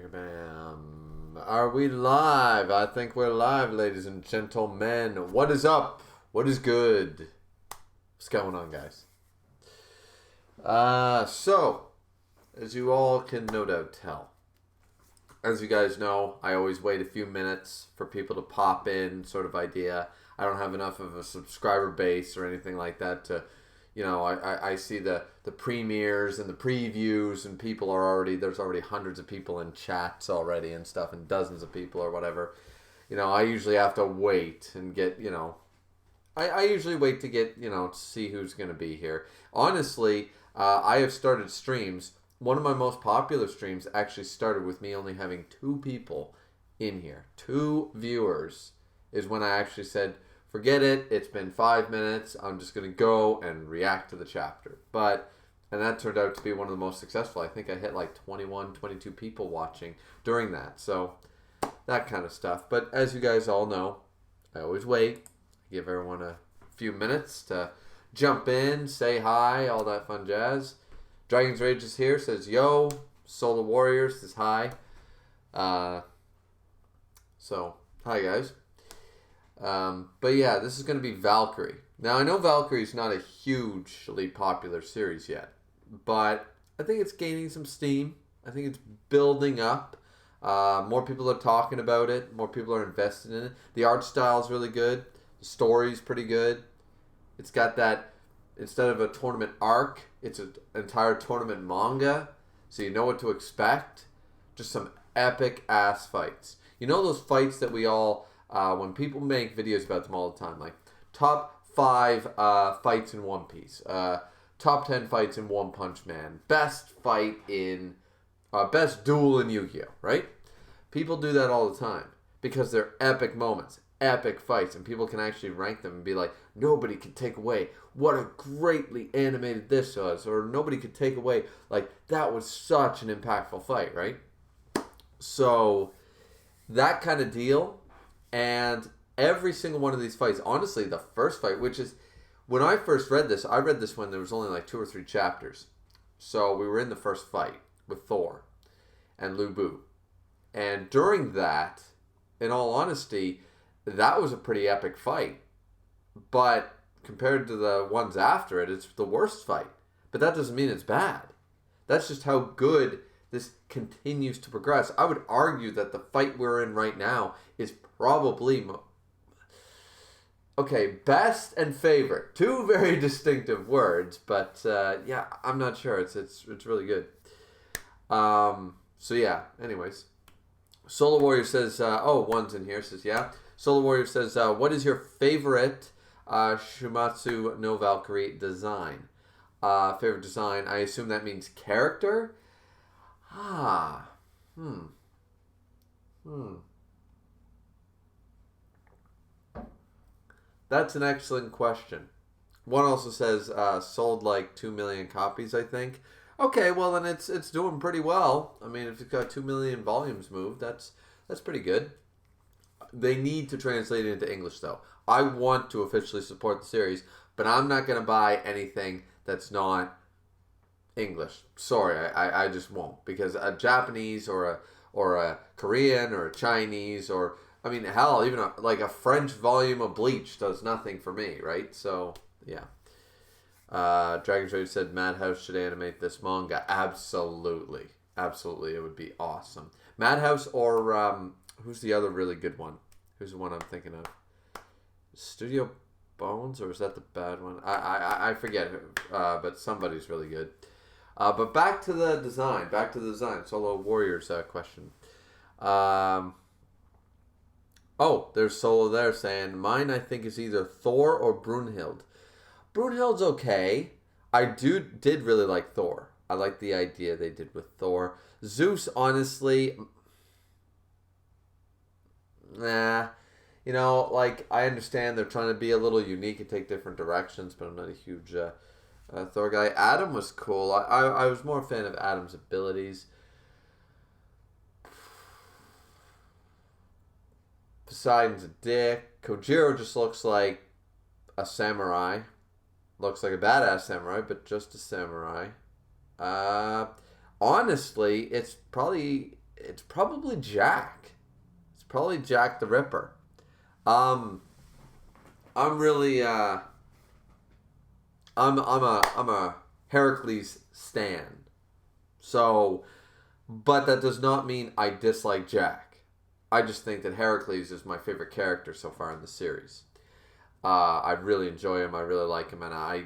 Bam. Are we live? I think we're live, ladies and gentlemen. What is up? What is good? What's going on, guys? So, as you all can no doubt tell, as you guys know, I always wait a few minutes for people to pop in, sort of idea. I don't have enough of a subscriber base or anything like that to, I see the premieres and the previews, and people are there's already hundreds of people in chats already and stuff, and dozens of people or whatever. I usually have to wait and get, I usually wait to get, to see who's going to be here. Honestly, I have started streams. One of my most popular streams actually started with me only having 2 people in here. 2 viewers is when I actually said, forget it, it's been 5 minutes, I'm just going to go and react to the chapter. And that turned out to be one of the most successful. I think I hit like 21, 22 people watching during that. So, that kind of stuff. But as you guys all know, I always wait. I give everyone a few minutes to jump in, say hi, all that fun jazz. Dragon's Rage is here, says yo. Solar Warrior says hi. So, hi guys. But yeah, this is going to be Valkyrie. Now, I know Valkyrie is not a hugely popular series yet, but I think it's gaining some steam. I think it's building up. More people are talking about it. More people are invested in it. The art style is really good. The story's pretty good. It's got that, instead of a tournament arc, it's an entire tournament manga, so you know what to expect. Just some epic ass fights. You know those fights that we all, when people make videos about them all the time, like top 5 fights in One Piece, top 10 fights in One Punch Man, best fight in, best duel in Yu-Gi-Oh, right? People do that all the time because they're epic moments, epic fights, and people can actually rank them and be like, nobody can take away what a greatly animated this was, or nobody could take away, like, that was such an impactful fight, right? So, that kind of deal, and every single one of these fights, honestly, the first fight, which is, when I first read this, I read this when there was only like 2 or 3 chapters. So, we were in the first fight with Thor and Lu Bu. And during that, in all honesty, that was a pretty epic fight. But compared to the ones after it, it's the worst fight. But that doesn't mean it's bad. That's just how good this continues to progress. I would argue that the fight we're in right now is probably... Okay, best and favorite. 2 very distinctive words, but yeah, I'm not sure. It's really good. So yeah, anyways. Solar Warrior says, one's in here, says, yeah. Solar Warrior says, what is your favorite Shuumatsu no Valkyrie design? Favorite design, I assume that means character? That's an excellent question. One also says, sold like 2 million copies, I think. Okay, well then it's doing pretty well. I mean, if it's got 2 million volumes moved, that's pretty good. They need to translate it into English, though. I want to officially support the series, but I'm not going to buy anything that's not English. Sorry, I just won't. Because a Japanese or a Korean or a Chinese or, I mean, hell, even a French volume of Bleach does nothing for me, right? So, yeah. Dragon's Rage said Madhouse should animate this manga. Absolutely. Absolutely, it would be awesome. Madhouse or... who's the other really good one? Who's the one I'm thinking of? Studio Bones, or is that the bad one? I forget, but somebody's really good. But back to the design. Solo Warriors question. There's Solo there saying, mine I think is either Thor or Brunhild. Brunhild's okay. I did really like Thor. I like the idea they did with Thor. Zeus, honestly... Nah, I understand they're trying to be a little unique and take different directions, but I'm not a huge Thor guy. Adam was cool. I was more a fan of Adam's abilities. Poseidon's a dick. Kojiro just looks like a samurai. Looks like a badass samurai, but just a samurai. Honestly, it's probably it's probably Jack. It's probably Jack the Ripper. I'm really I'm a Heracles stan. So, but that does not mean I dislike Jack. I just think that Heracles is my favorite character so far in the series. I really enjoy him. I really like him, and I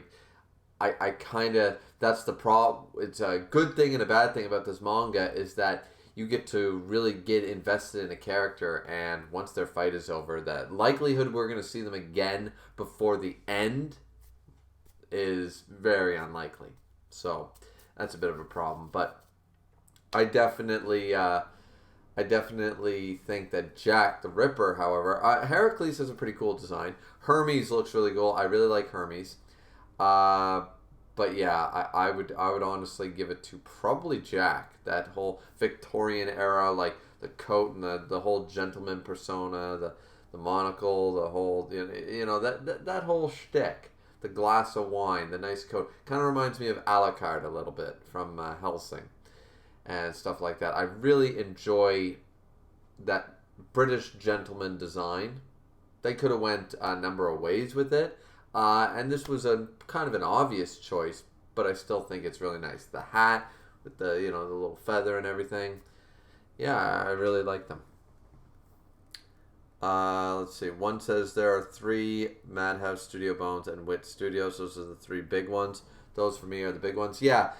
kind of, that's the problem. It's a good thing and a bad thing about this manga is that you get to really get invested in a character, and once their fight is over, the likelihood we're going to see them again before the end is very unlikely. So that's a bit of a problem, but I definitely think that Jack the Ripper, however, Heracles has a pretty cool design. Hermes looks really cool. I really like Hermes. But yeah, I would honestly give it to probably Jack. That whole Victorian era, like the coat and the whole gentleman persona, the monocle, the whole that whole shtick, the glass of wine, the nice coat, kind of reminds me of Alucard a little bit from Hellsing and stuff like that. I really enjoy that British gentleman design. They could have went a number of ways with it. And this was a kind of an obvious choice, but I still think it's really nice. The hat with the the little feather and everything. Yeah, I really like them. Let's see. One says there are 3 Madhouse Studio Bones and Wit Studios. Those are the 3 big ones. Those for me are the big ones. Yeah,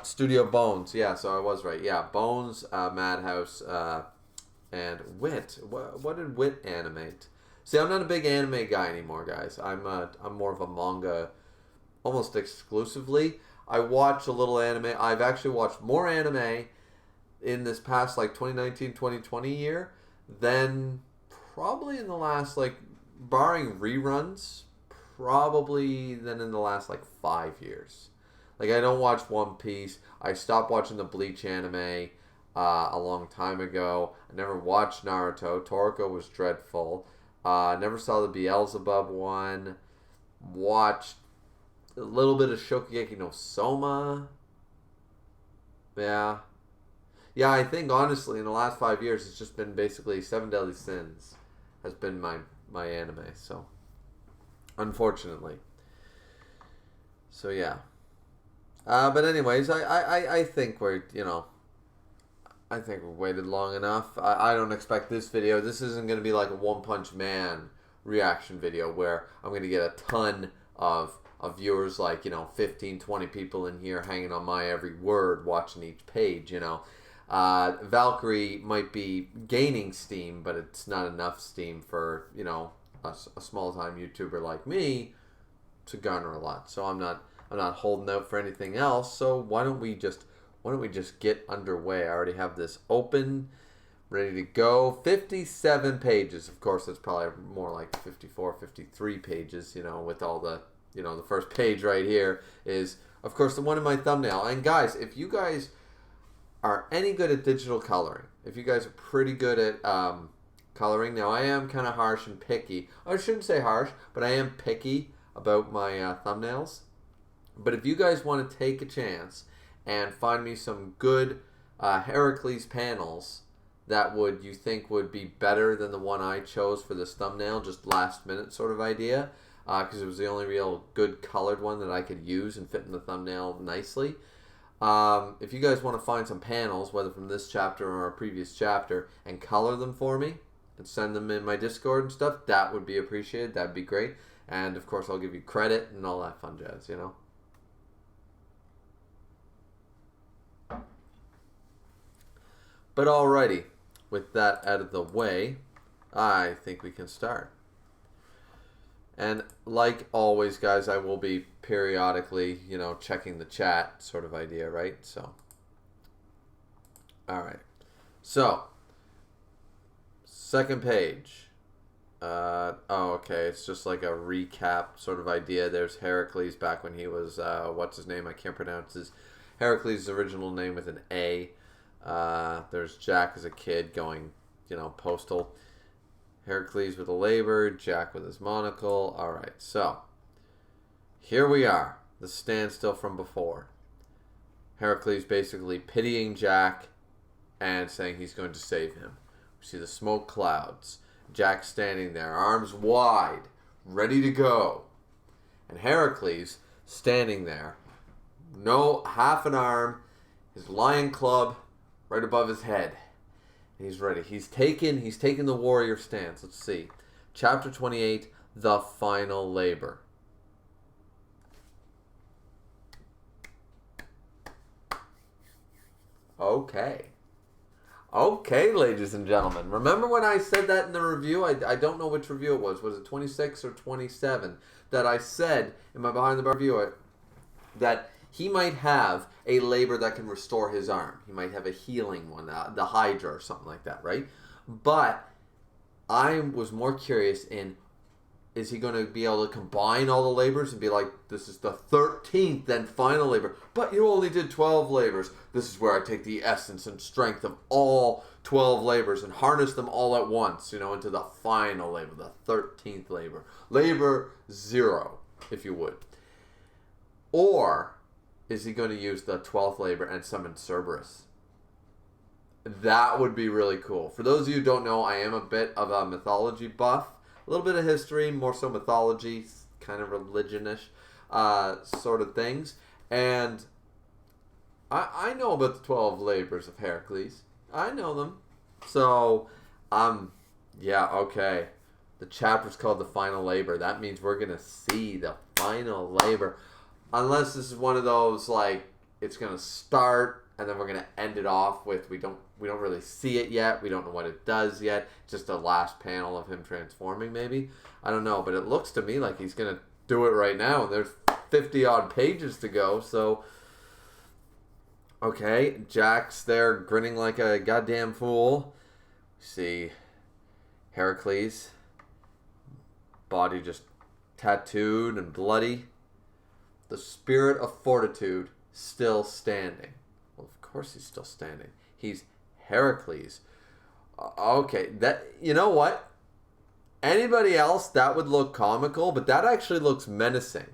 Studio Bones. Yeah, so I was right. Yeah, Bones, Madhouse, and Wit. What did Wit animate? See, I'm not a big anime guy anymore, guys. I'm more of a manga, almost exclusively. I watch a little anime. I've actually watched more anime in this past, like, 2019, 2020 year than probably in the last, like, barring reruns, probably than in the last, like, 5 years. Like, I don't watch One Piece. I stopped watching the Bleach anime a long time ago. I never watched Naruto. Toriko was dreadful. Never saw the Beelzebub one. Watched a little bit of Shokugeki no Soma. Yeah. Yeah, I think honestly in the last 5 years it's just been basically Seven Deadly Sins has been my anime. So, unfortunately. So yeah. But anyways, I think I think we waited long enough. I don't expect this video. This isn't going to be like a One Punch Man reaction video where I'm going to get a ton of viewers, like, 15, 20 people in here hanging on my every word, watching each page, Valkyrie might be gaining steam, but it's not enough steam for, a small-time YouTuber like me to garner a lot. So I'm not holding out for anything else. So why don't we just get underway? I already have this open, ready to go. 57 pages. Of course, it's probably more like 54, 53 pages, with all the, the first page right here is, of course, the one in my thumbnail. And guys, if you guys are any good at digital coloring, if you guys are pretty good at coloring, now I am kind of harsh and picky. I shouldn't say harsh, but I am picky about my thumbnails. But if you guys want to take a chance and find me some good Heracles panels that you think would be better than the one I chose for this thumbnail, just last minute sort of idea, because it was the only real good colored one that I could use and fit in the thumbnail nicely. If you guys want to find some panels, whether from this chapter or a previous chapter, and color them for me and send them in my Discord and stuff, that would be appreciated. That'd be great. And of course, I'll give you credit and all that fun jazz, But alrighty, with that out of the way, I think we can start. And like always, guys, I will be periodically, checking the chat sort of idea, right? So, alright. So, second page. Okay, it's just like a recap sort of idea. There's Heracles back when he was, what's his name? I can't pronounce his. Heracles' original name with an A. There's Jack as a kid going, postal. Heracles with a labor, Jack with his monocle. Alright, so here we are. The standstill from before. Heracles basically pitying Jack and saying he's going to save him. We see the smoke clouds. Jack standing there, arms wide, ready to go. And Heracles standing there, no half an arm, his lion club right above his head. He's ready. He's taken the warrior stance. Let's see. Chapter 28, The Final Labor. Okay, ladies and gentlemen. Remember when I said that in the review? I don't know which review it was. Was it 26 or 27? That I said in my behind the bar review that he might have a labor that can restore his arm. He might have a healing one, the Hydra or something like that, right? But I was more curious in, is he going to be able to combine all the labors and be like, this is the 13th and final labor, but you only did 12 labors. This is where I take the essence and strength of all 12 labors and harness them all at once, into the final labor, the 13th labor. Labor 0, if you would. Or is he going to use the 12th labor and summon Cerberus? That would be really cool. For those of you who don't know, I am a bit of a mythology buff. A little bit of history, more so mythology, kind of religionish sort of things. And I know about the 12 labors of Heracles. I know them. So, yeah, okay. The chapter's called The Final Labor. That means we're going to see the final labor. Unless this is one of those, like, it's going to start and then we're going to end it off with we don't really see it yet. We don't know what it does yet. Just a last panel of him transforming, maybe. I don't know, but it looks to me like he's going to do it right now. And there's 50-odd pages to go, so... Okay, Jack's there grinning like a goddamn fool. See Heracles, body just tattooed and bloody. The spirit of fortitude still standing. Well, of course he's still standing. He's Heracles. Okay, that, you know what? Anybody else, that would look comical, but that actually looks menacing.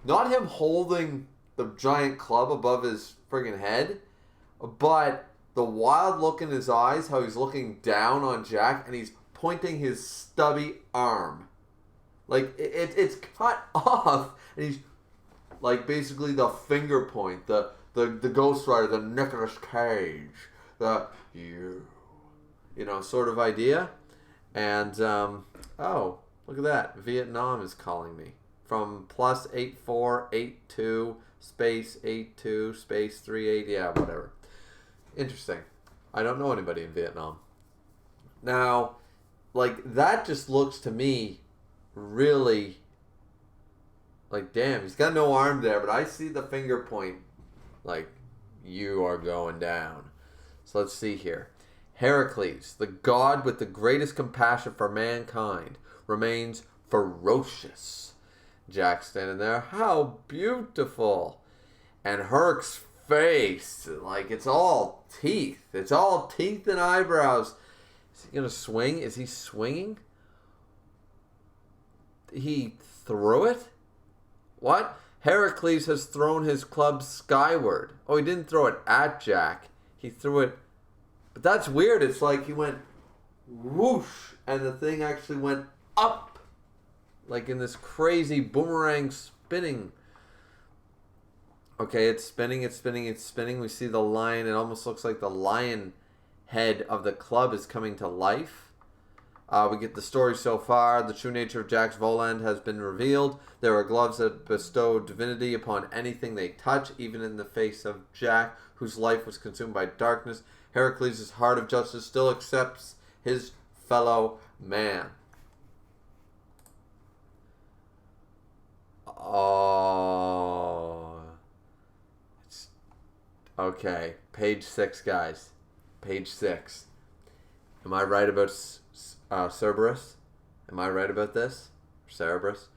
Not him holding the giant club above his friggin' head, but the wild look in his eyes, how he's looking down on Jack, and he's pointing his stubby arm. Like, it's cut off, and he's, like, basically the finger point, the Ghost Rider, the Nicolas Cage, sort of idea. And, oh, look at that. Vietnam is calling me. From plus 8482, space 82, space 38, yeah, whatever. Interesting. I don't know anybody in Vietnam. Now, like, that just looks to me really, like, damn, he's got no arm there, but I see the finger point, like, you are going down. So let's see here. Heracles, the god with the greatest compassion for mankind, remains ferocious. Jack standing there, how beautiful. And Herc's face, like, it's all teeth. It's all teeth and eyebrows. Is he going to swing? Is he swinging? He threw it? What? Heracles has thrown his club skyward. Oh, he didn't throw it at Jack. He threw it... But that's weird. It's like he went whoosh, and the thing actually went up. Like in this crazy boomerang spinning. Okay, it's spinning, it's spinning, it's spinning. We see the lion. It almost looks like the lion head of the club is coming to life. We get the story so far. The true nature of Jack's Voland has been revealed. There are gloves that bestow divinity upon anything they touch, even in the face of Jack, whose life was consumed by darkness. Heracles' heart of justice still accepts his fellow man. Oh. Okay. Page 6, guys. Page 6. Am I right about Cerberus? Am I right about this? Cerberus?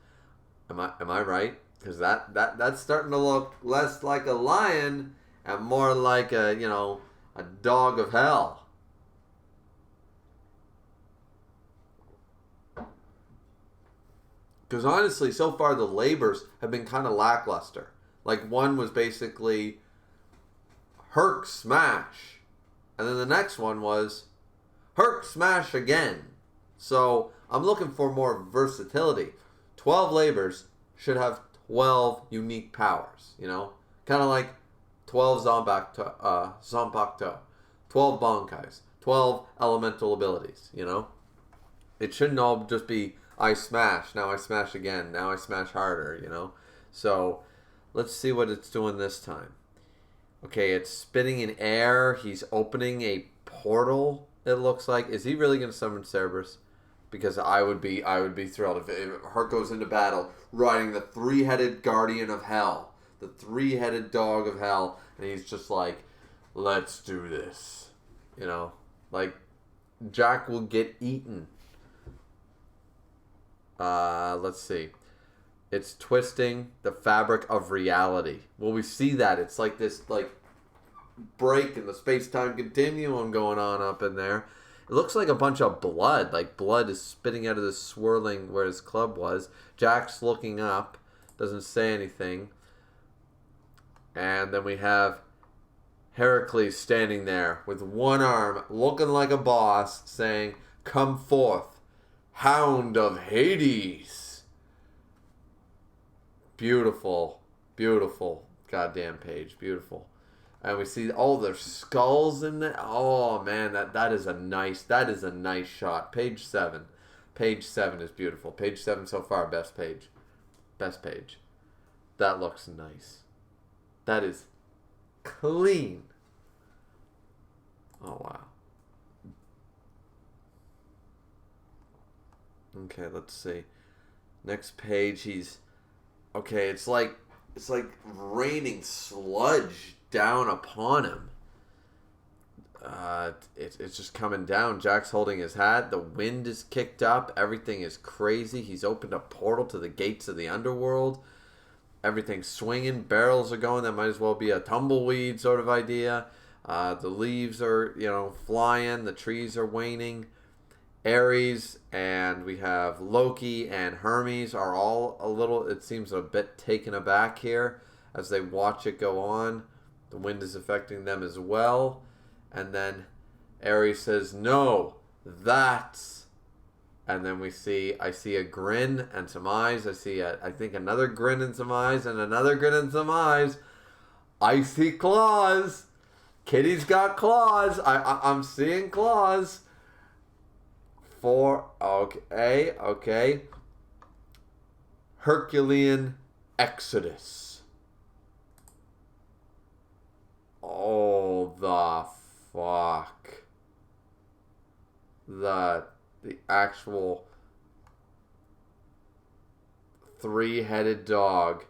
Am I right? Because that's starting to look less like a lion and more like a dog of hell. Because honestly, so far the labors have been kind of lackluster. Like, one was basically Herc smash, And then the next one was Herc Smash again. So I'm looking for more versatility. 12 labors should have 12 unique powers, you know? Kind of like 12 Zanpakuto, 12 Bankais, 12 elemental abilities, you know? It shouldn't all just be, I smash, now I smash again, now I smash harder, you know? So let's see what it's doing this time. Okay, it's spinning in air. He's opening a portal, it looks like. Is he really going to summon Cerberus? Because I would be thrilled if Herc goes into battle riding the three-headed guardian of hell, the three-headed dog of hell, and he's just like, let's do this. You know, like Jack will get eaten. Let's see. It's twisting the fabric of reality. Well, we see that. It's like this break in the space-time continuum going on up in there. It looks like a bunch of blood. Like blood is spitting out of this swirling where his club was. Jack's looking up. Doesn't say anything. And then we have Heracles standing there with one arm, looking like a boss, saying, "Come forth, Hound of Hades." Beautiful, beautiful goddamn page. Beautiful. And we see all their skulls in there. Oh man, that is a nice shot. Page 7. Page 7 is beautiful. Page 7 so far, best page. Best page. That looks nice. That is clean. Oh wow. Okay, let's see. Next page, okay, it's like raining sludge down upon him. It's just coming down. Jack's holding his hat. The wind is kicked up. Everything is crazy. He's opened a portal to the gates of the underworld. Everything's swinging. Barrels are going. That might as well be a tumbleweed sort of idea. The leaves are, flying. The trees are waning. Ares and we have Loki and Hermes are all it seems a bit taken aback here as they watch it go on. The wind is affecting them as well. And then Ares says, "No, that's..." And then I see a grin and some eyes. I see, I think, another grin and some eyes and another grin and some eyes. I see claws. Kitty's got claws. I'm seeing claws. Okay. Herculean Exodus. Oh, the fuck. The actual three-headed dog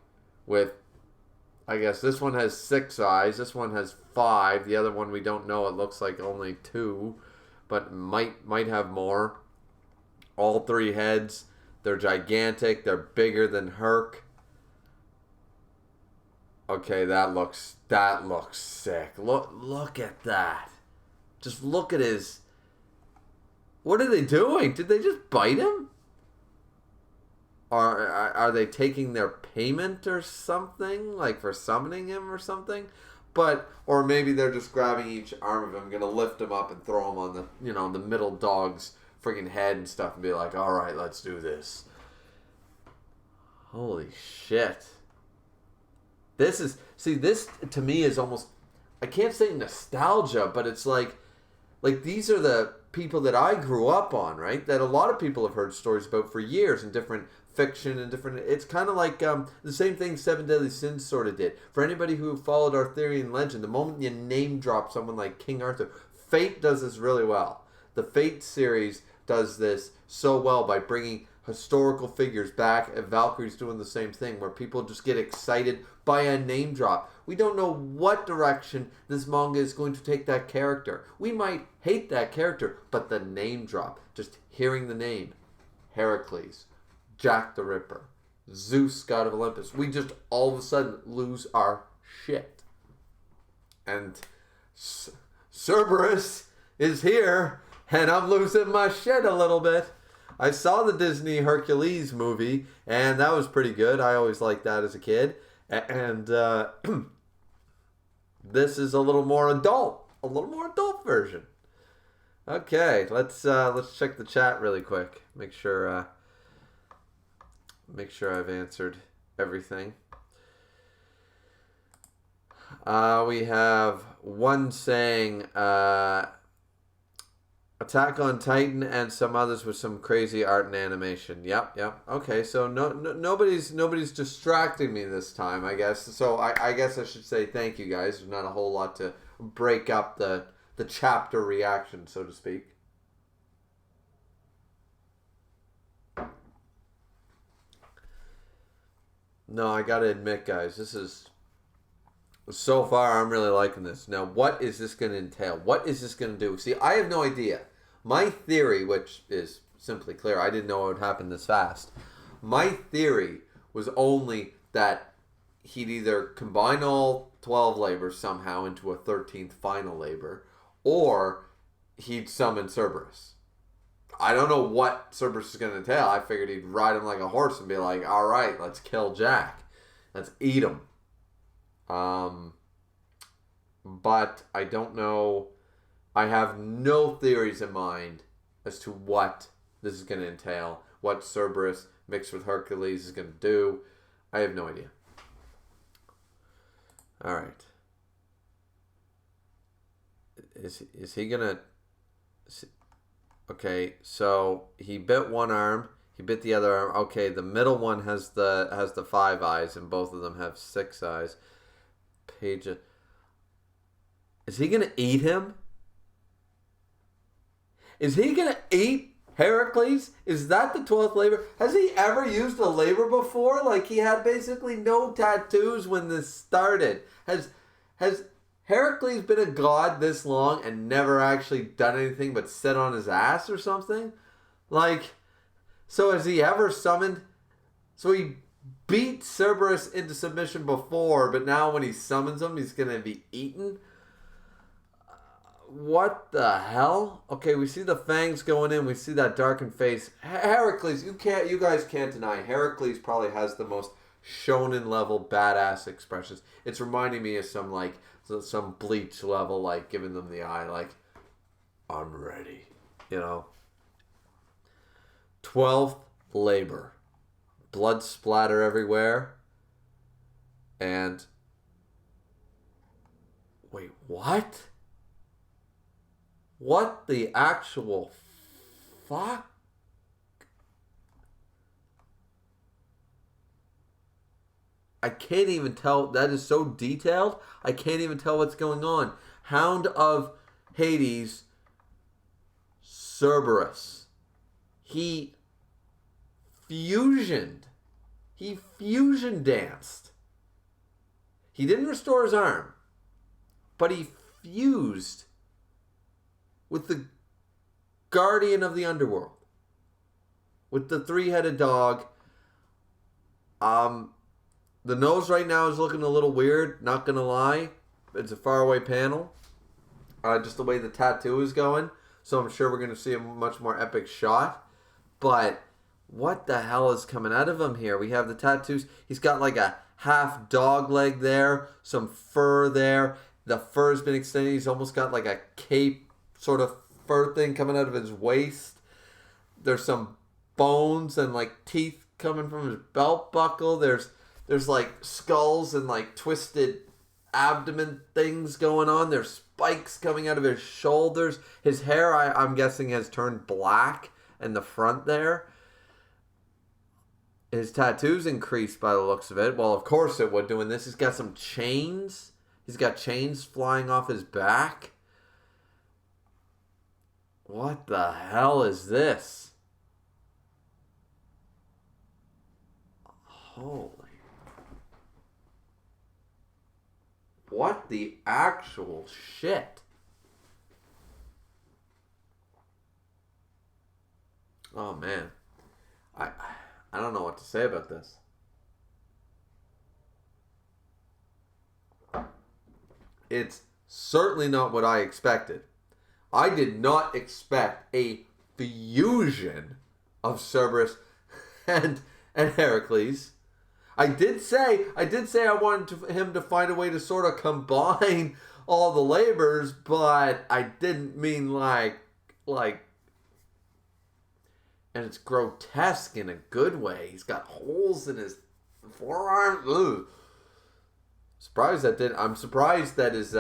with, I guess this one has 6 eyes, this one has 5, the other one we don't know, it looks like only 2, but might have more. All 3 heads, they're gigantic, they're bigger than Herc. Okay, that looks sick. Look at that. Just look at his... What are they doing? Did they just bite him? Or are they taking their payment or something? Like for summoning him or something? Or maybe they're just grabbing each arm of him, gonna lift him up and throw him on the, the middle dog's freaking head and stuff and be like, alright, let's do Holy shit. This to me is almost, I can't say nostalgia, but it's like these are the people that I grew up on, right? That a lot of people have heard stories about for years in different fiction and different... It's kind of like the same thing Seven Deadly Sins sort of did. For anybody who followed Arthurian legend, the moment you name drop someone like King Arthur, Fate does this really well. The Fate series does this so well by bringing historical figures back. Valkyrie's doing the same thing, where people just get excited by a name drop. We don't know what direction this manga is going to take that character. We might hate that character, but the name drop, just hearing the name, Heracles, Jack the Ripper, Zeus, god of Olympus, we just all of a sudden lose our shit. And Cerberus is here, and I'm losing my shit a little bit. I saw the Disney Hercules movie, and that was pretty good. I always liked that as a kid. And this is a little more adult. a little more adult version. Okay, let's check the chat really quick. Make sure I've answered everything. We have one saying Attack on Titan and some others with some crazy art and animation. Yep. Okay, so nobody's distracting me this time, I guess. So I guess I should say thank you guys. There's not a whole lot to break up the chapter reaction, so to speak. No, I gotta admit, guys, this is... So far, I'm really liking this. Now, what is this going to entail? What is this going to do? See, I have no idea. My theory, which is simply clear, I didn't know it would happen this fast. My theory was only that he'd either combine all 12 labors somehow into a 13th final labor, or he'd summon Cerberus. I don't know what Cerberus is going to entail. I figured he'd ride him like a horse and be like, all right, let's kill Jack. Let's eat him. But I don't know. I have no theories in mind as to what this is going to entail. What Cerberus mixed with Heracles is going to do. I have no idea. All right. Is he going to... Okay, so he bit one arm. He bit the other arm. Okay, the middle one has the 5 eyes, and both of them have 6 eyes. Page. Is he gonna eat him? Is he gonna eat Heracles? Is that the 12th labor? Has he ever used a labor before? Like, he had basically no tattoos when this started. Has Heracles been a god this long and never actually done anything but sit on his ass or something? Like, so has he ever summoned... So he beat Cerberus into submission before, but now when he summons him, he's going to be eaten? What the hell? Okay, we see the fangs going in. We see that darkened face. Heracles, you guys can't deny, Heracles probably has the most shonen level badass expressions. It's reminding me of some Bleach level, like giving them the eye, like, I'm ready. 12th labor. Blood splatter everywhere. And... Wait, what? What the actual fuck? I can't even tell. That is so detailed. I can't even tell what's going on. Hound of Hades, Cerberus. He fusioned. He fusion danced. He didn't restore his arm, but he fused with the guardian of the underworld, with the 3-headed dog. The nose right now is looking a little weird, not gonna lie. It's a faraway panel. Just the way the tattoo is going. So I'm sure we're gonna see a much more epic shot. But what the hell is coming out of him here? We have the tattoos. He's got like a half dog leg there, some fur there. The fur's been extended. He's almost got like a cape sort of fur thing coming out of his waist. There's some bones and like teeth coming from his belt buckle. There's like skulls and like twisted abdomen things going on. There's spikes coming out of his shoulders. His hair, I'm guessing, has turned black in the front there. His tattoos increased by the looks of it. Well, of course it would doing this. He's got some chains. He's got chains flying off his back. What the hell is this? Holy. What the actual shit? Oh, man. I don't know what to say about this. It's certainly not what I expected. I did not expect a fusion of Cerberus and Heracles. I did say I wanted him to find a way to sort of combine all the labors, but I didn't mean like, and it's grotesque in a good way. He's got holes in his forearm. Ugh. I'm surprised that his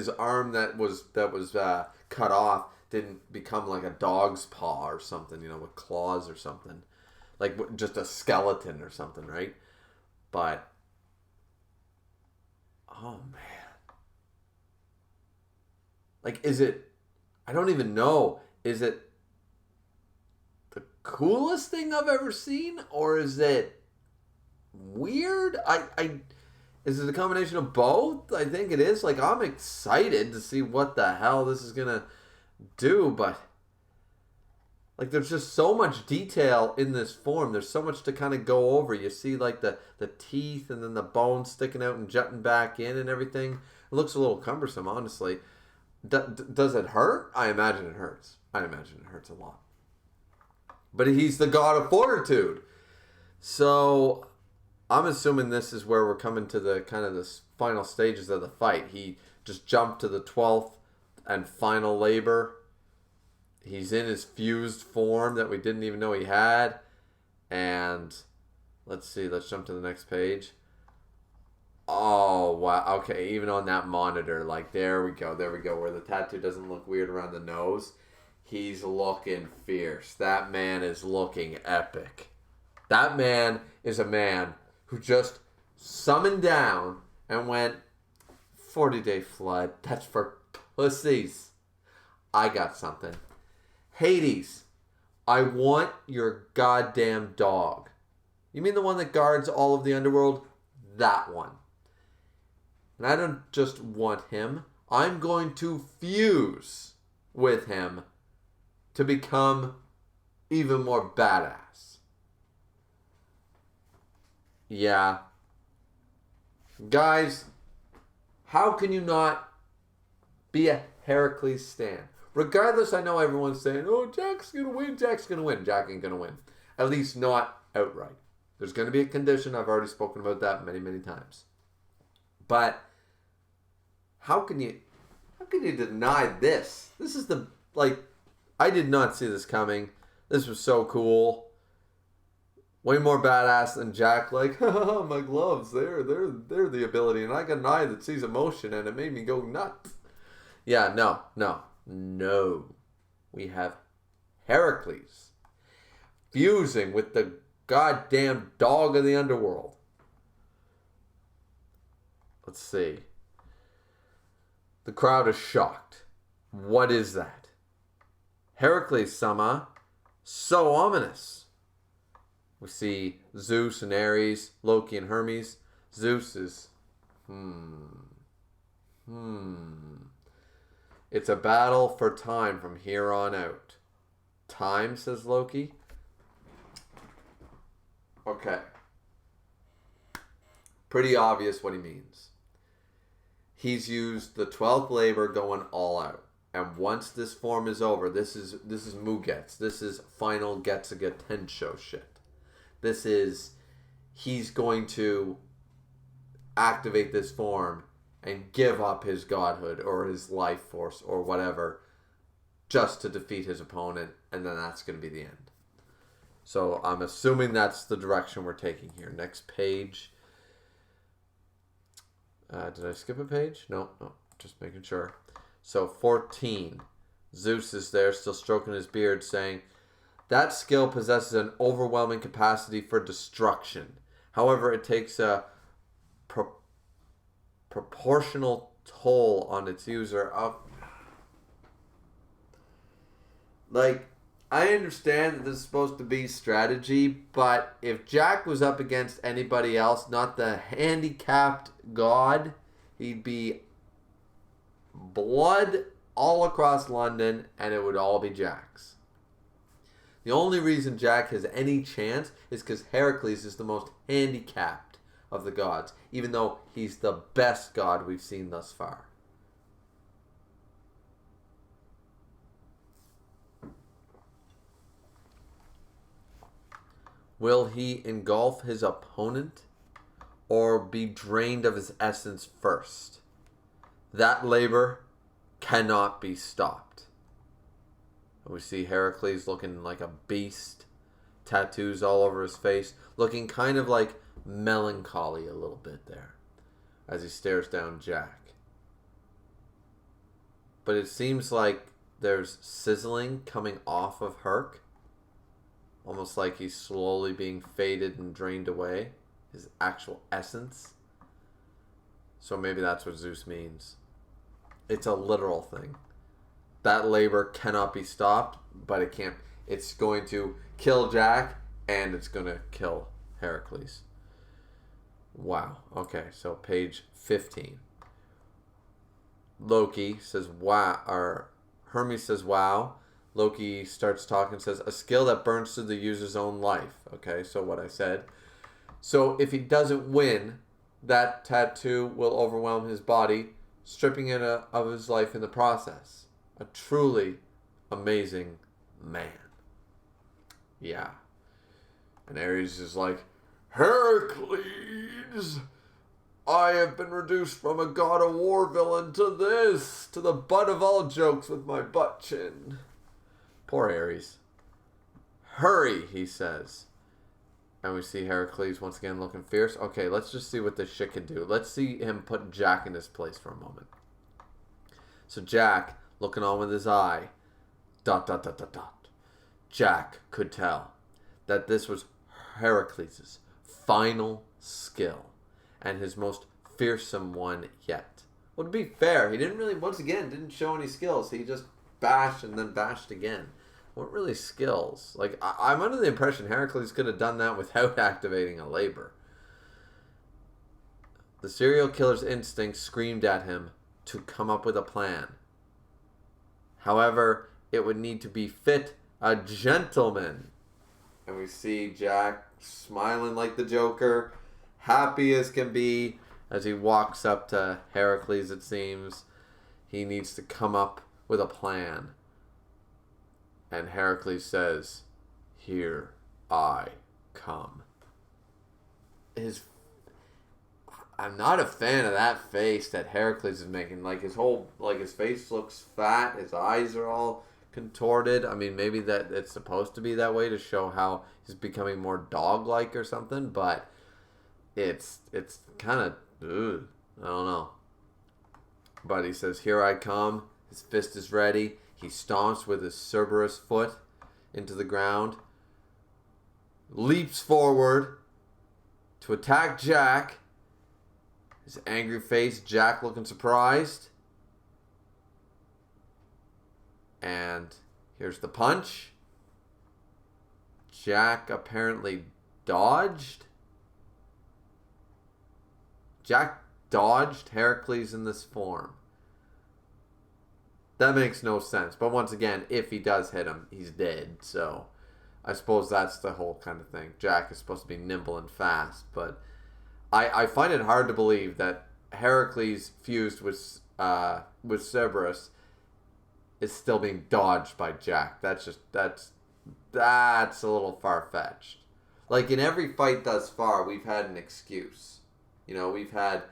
arm that was cut off didn't become like a dog's paw or something, with claws or something, like just a skeleton or something, right? But oh man, like, is it? I don't even know. Is it the coolest thing I've ever seen, or is it weird? Is it a combination of both? I think it is. Like, I'm excited to see what the hell this is gonna do, but like, there's just so much detail in this form. There's so much to kind of go over. You see, like, the teeth and then the bones sticking out and jutting back in and everything. It looks a little cumbersome, honestly. Does it hurt? I imagine it hurts. I imagine it hurts a lot. But he's the god of fortitude. So I'm assuming this is where we're coming to the kind of the final stages of the fight. He just jumped to the 12th and final labor. He's in his fused form that we didn't even know he had. And let's see, let's jump to the next page. Oh, wow. Okay, even on that monitor, like, there we go, where the tattoo doesn't look weird around the nose. He's looking fierce. That man is looking epic. That man is a man who just summoned down and went, 40-day flood. That's for pussies. I got something. Hades, I want your goddamn dog. You mean the one that guards all of the underworld? That one. And I don't just want him. I'm going to fuse with him to become even more badass. Yeah. Guys, how can you not be a Heracles stan? Regardless, I know everyone's saying, oh, Jack's going to win. Jack ain't going to win. At least not outright. There's going to be a condition. I've already spoken about that many, many times. But how can you deny this? This is I did not see this coming. This was so cool. Way more badass than Jack. Like, my gloves, they're the ability, and I got an eye that sees emotion, and it made me go nuts. Yeah, no. We have Heracles fusing with the goddamn dog of the underworld. Let's see. The crowd is shocked. What is that? Heracles-sama, so ominous. We see Zeus and Ares, Loki and Hermes. Zeus is, It's a battle for time from here on out. Time, says Loki. Okay. Pretty obvious what he means. He's used the 12th labor going all out. And once this form is over, this is Mugetsu. This is final Getsuga Tensho shit. This is, he's going to activate this form and give up his godhood or his life force or whatever just to defeat his opponent, and then that's going to be the end. So I'm assuming that's the direction we're taking here. Next page. Did I skip a page? No, just making sure. So 14. Zeus is there, still stroking his beard, saying, that skill possesses an overwhelming capacity for destruction. However, it takes a proportional toll on its user. I understand that this is supposed to be strategy, but if Jack was up against anybody else, not the handicapped god, he'd be blood all across London, and it would all be Jack's. The only reason Jack has any chance is because Heracles is the most handicapped of the gods, even though he's the best god we've seen thus far. Will he engulf his opponent or be drained of his essence first? That labor cannot be stopped. And we see Heracles looking like a beast, tattoos all over his face, looking kind of like melancholy a little bit there as he stares down Jack. But it seems like there's sizzling coming off of Herc, almost like he's slowly being faded and drained away, his actual essence. So maybe that's what Zeus means. It's a literal thing. That labor cannot be stopped, but it can't. It's going to kill Jack, and it's going to kill Heracles. Wow. Okay, so page 15. Loki says, wow, or Hermes says, wow. Loki starts talking, says, a skill that burns through the user's own life. Okay, so what I said. So if he doesn't win, that tattoo will overwhelm his body, stripping it of his life in the process. A truly amazing man. Yeah. And Ares is like, Heracles, I have been reduced from a god of war villain to this, to the butt of all jokes with my butt chin. Poor Ares. Hurry, he says. And we see Heracles once again looking fierce. Okay, let's just see what this shit can do. Let's see him put Jack in his place for a moment. So Jack, looking on with his eye, ... Jack could tell that this was Heracles' final skill and his most fearsome one yet. Well, to be fair, he didn't show any skills. He just bashed and then bashed again. What really skills? Like, I'm under the impression Heracles could have done that without activating a labor. The serial killer's instinct screamed at him to come up with a plan. However, it would need to befit a gentleman. And we see Jack smiling like the Joker, happy as can be, as he walks up to Heracles, it seems. He needs to come up with a plan. And Heracles says, here I come. I'm not a fan of that face that Heracles is making. Like his face looks fat, his eyes are all contorted. I mean, maybe that it's supposed to be that way to show how he's becoming more dog-like or something, but it's kind of, I don't know. But he says, here I come. His fist is ready. He stomps with his Cerberus foot into the ground, leaps forward to attack Jack. His angry face, Jack looking surprised. And here's the punch. Jack apparently dodged. Jack dodged Heracles in this form. That makes no sense. But once again, if he does hit him, he's dead. So I suppose that's the whole kind of thing. Jack is supposed to be nimble and fast. But I find it hard to believe that Heracles fused with Cerberus is still being dodged by Jack. That's a little far-fetched. Like in every fight thus far, we've had an excuse. You know, we've had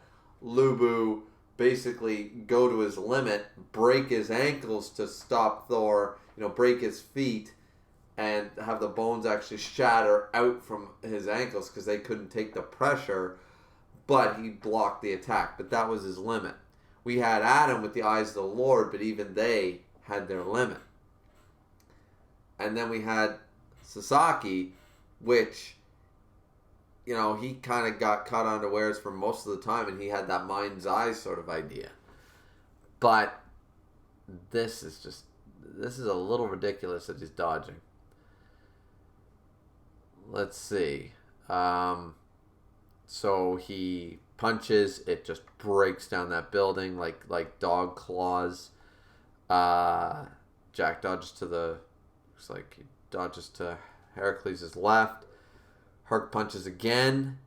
Lubu basically go to his limit, break his ankles to stop Thor, break his feet, and have the bones actually shatter out from his ankles because they couldn't take the pressure, but he blocked the attack. But that was his limit. We had Adam with the eyes of the Lord, but even they had their limit. And then we had Sasaki, which, he kind of got caught unawares for most of the time, and he had that mind's eye sort of idea. But this is a little ridiculous that he's dodging. Let's see. So he punches, it just breaks down that building like dog claws. Jack dodges to Heracles' left. Herc punches again,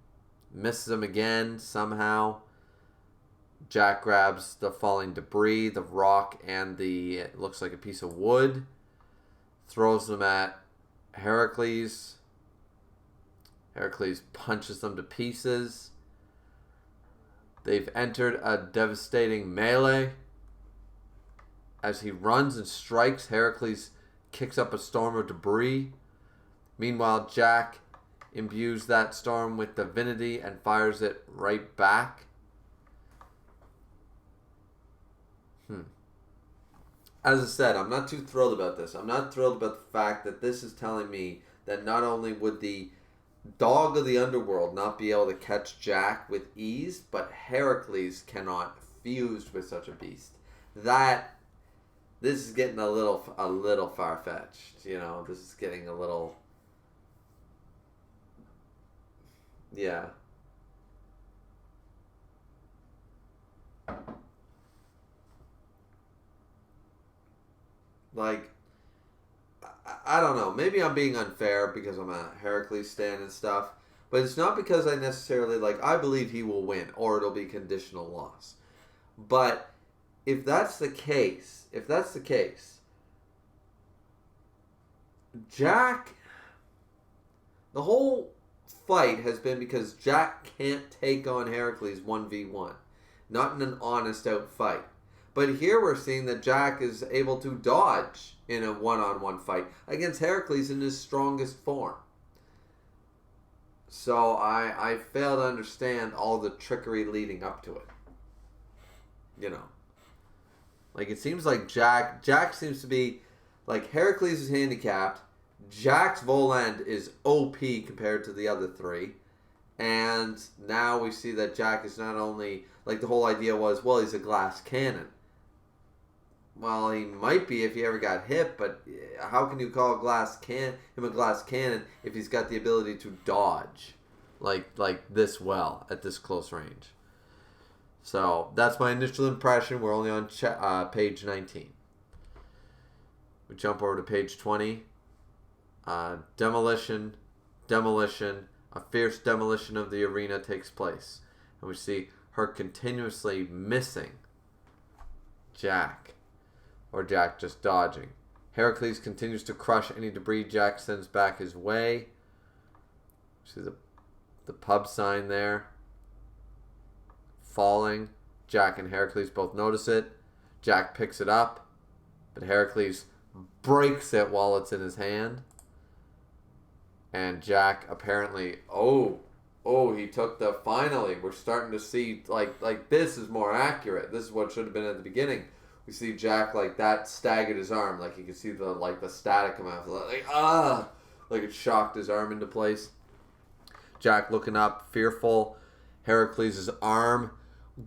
misses him again somehow. Jack grabs the falling debris, the rock, and it looks like a piece of wood, throws them at Heracles. Heracles punches them to pieces. They've entered a devastating melee. As he runs and strikes, Heracles kicks up a storm of debris. Meanwhile, Jack imbues that storm with divinity and fires it right back. As I said, I'm not too thrilled about this. I'm not thrilled about the fact that this is telling me that not only would the dog of the underworld not be able to catch Jack with ease, but Heracles cannot fuse with such a beast. This is getting a little far-fetched. This is getting a little, yeah. Like, I don't know. Maybe I'm being unfair because I'm a Heracles stan and stuff. But it's not because I necessarily, I believe he will win or it'll be conditional loss. But if that's the case, Jack, the whole fight has been because Jack can't take on Heracles 1v1. Not in an honest out fight. But here we're seeing that Jack is able to dodge in a one-on-one fight against Heracles in his strongest form. So I fail to understand all the trickery leading up to it. It seems like Jack seems to be, Heracles is handicapped. Jack's Voland is OP compared to the other three. And now we see that Jack is not only, the whole idea was, well, he's a glass cannon. Well, he might be if he ever got hit, but how can you call him a glass cannon if he's got the ability to dodge like this well at this close range? So that's my initial impression. We're only on page 19. We jump over to page 20. Demolition. A fierce demolition of the arena takes place. And we see her continuously missing Jack. Or Jack just dodging. Heracles continues to crush any debris Jack sends back his way. See the pub sign there. Falling. Jack and Heracles both notice it. Jack picks it up. But Heracles breaks it while it's in his hand. And Jack apparently, he took finally, we're starting to see, this is more accurate. This is what should have been at the beginning. We see Jack that staggered his arm, you can see the static come out, it shocked his arm into place. Jack looking up, fearful. Heracles' arm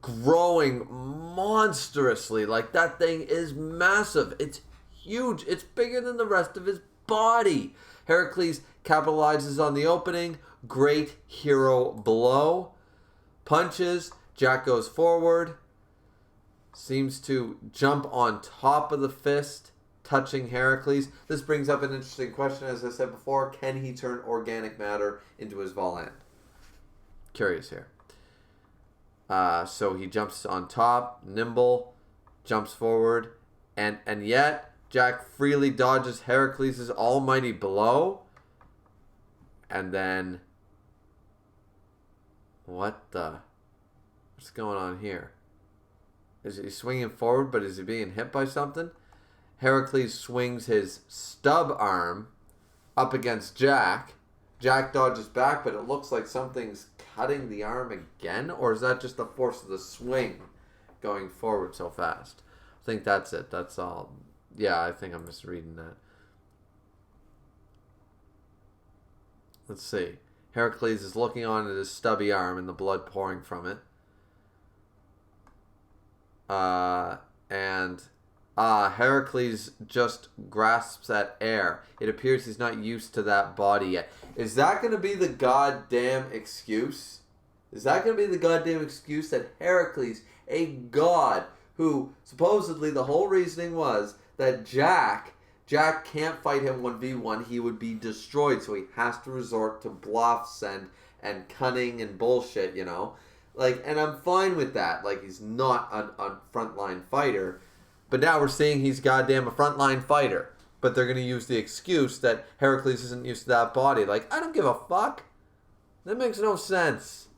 growing monstrously, that thing is massive. It's huge. It's bigger than the rest of his body. Heracles capitalizes on the opening. Great hero blow. Punches. Jack goes forward. Seems to jump on top of the fist, touching Heracles. This brings up an interesting question, as I said before. Can he turn organic matter into his Voland? Curious here. So he jumps on top, nimble, jumps forward, and yet Jack freely dodges Heracles' almighty blow. And then, what's going on here? Is he swinging forward, but is he being hit by something? Heracles swings his stub arm up against Jack. Jack dodges back, but it looks like something's cutting the arm again? Or is that just the force of the swing going forward so fast? I think that's it. That's all. Yeah, I think I'm just reading that. Let's see. Heracles is looking on at his stubby arm and the blood pouring from it. Heracles just grasps at air. It appears he's not used to that body yet. Is that going to be the goddamn excuse? Is that going to be the goddamn excuse that Heracles, a god, who supposedly the whole reasoning was that Jack can't fight him 1v1, he would be destroyed, so he has to resort to bluffs and cunning and bullshit, and I'm fine with that. He's not a frontline fighter. But now we're seeing he's goddamn a frontline fighter. But they're going to use the excuse that Heracles isn't used to that body. I don't give a fuck. That makes no sense.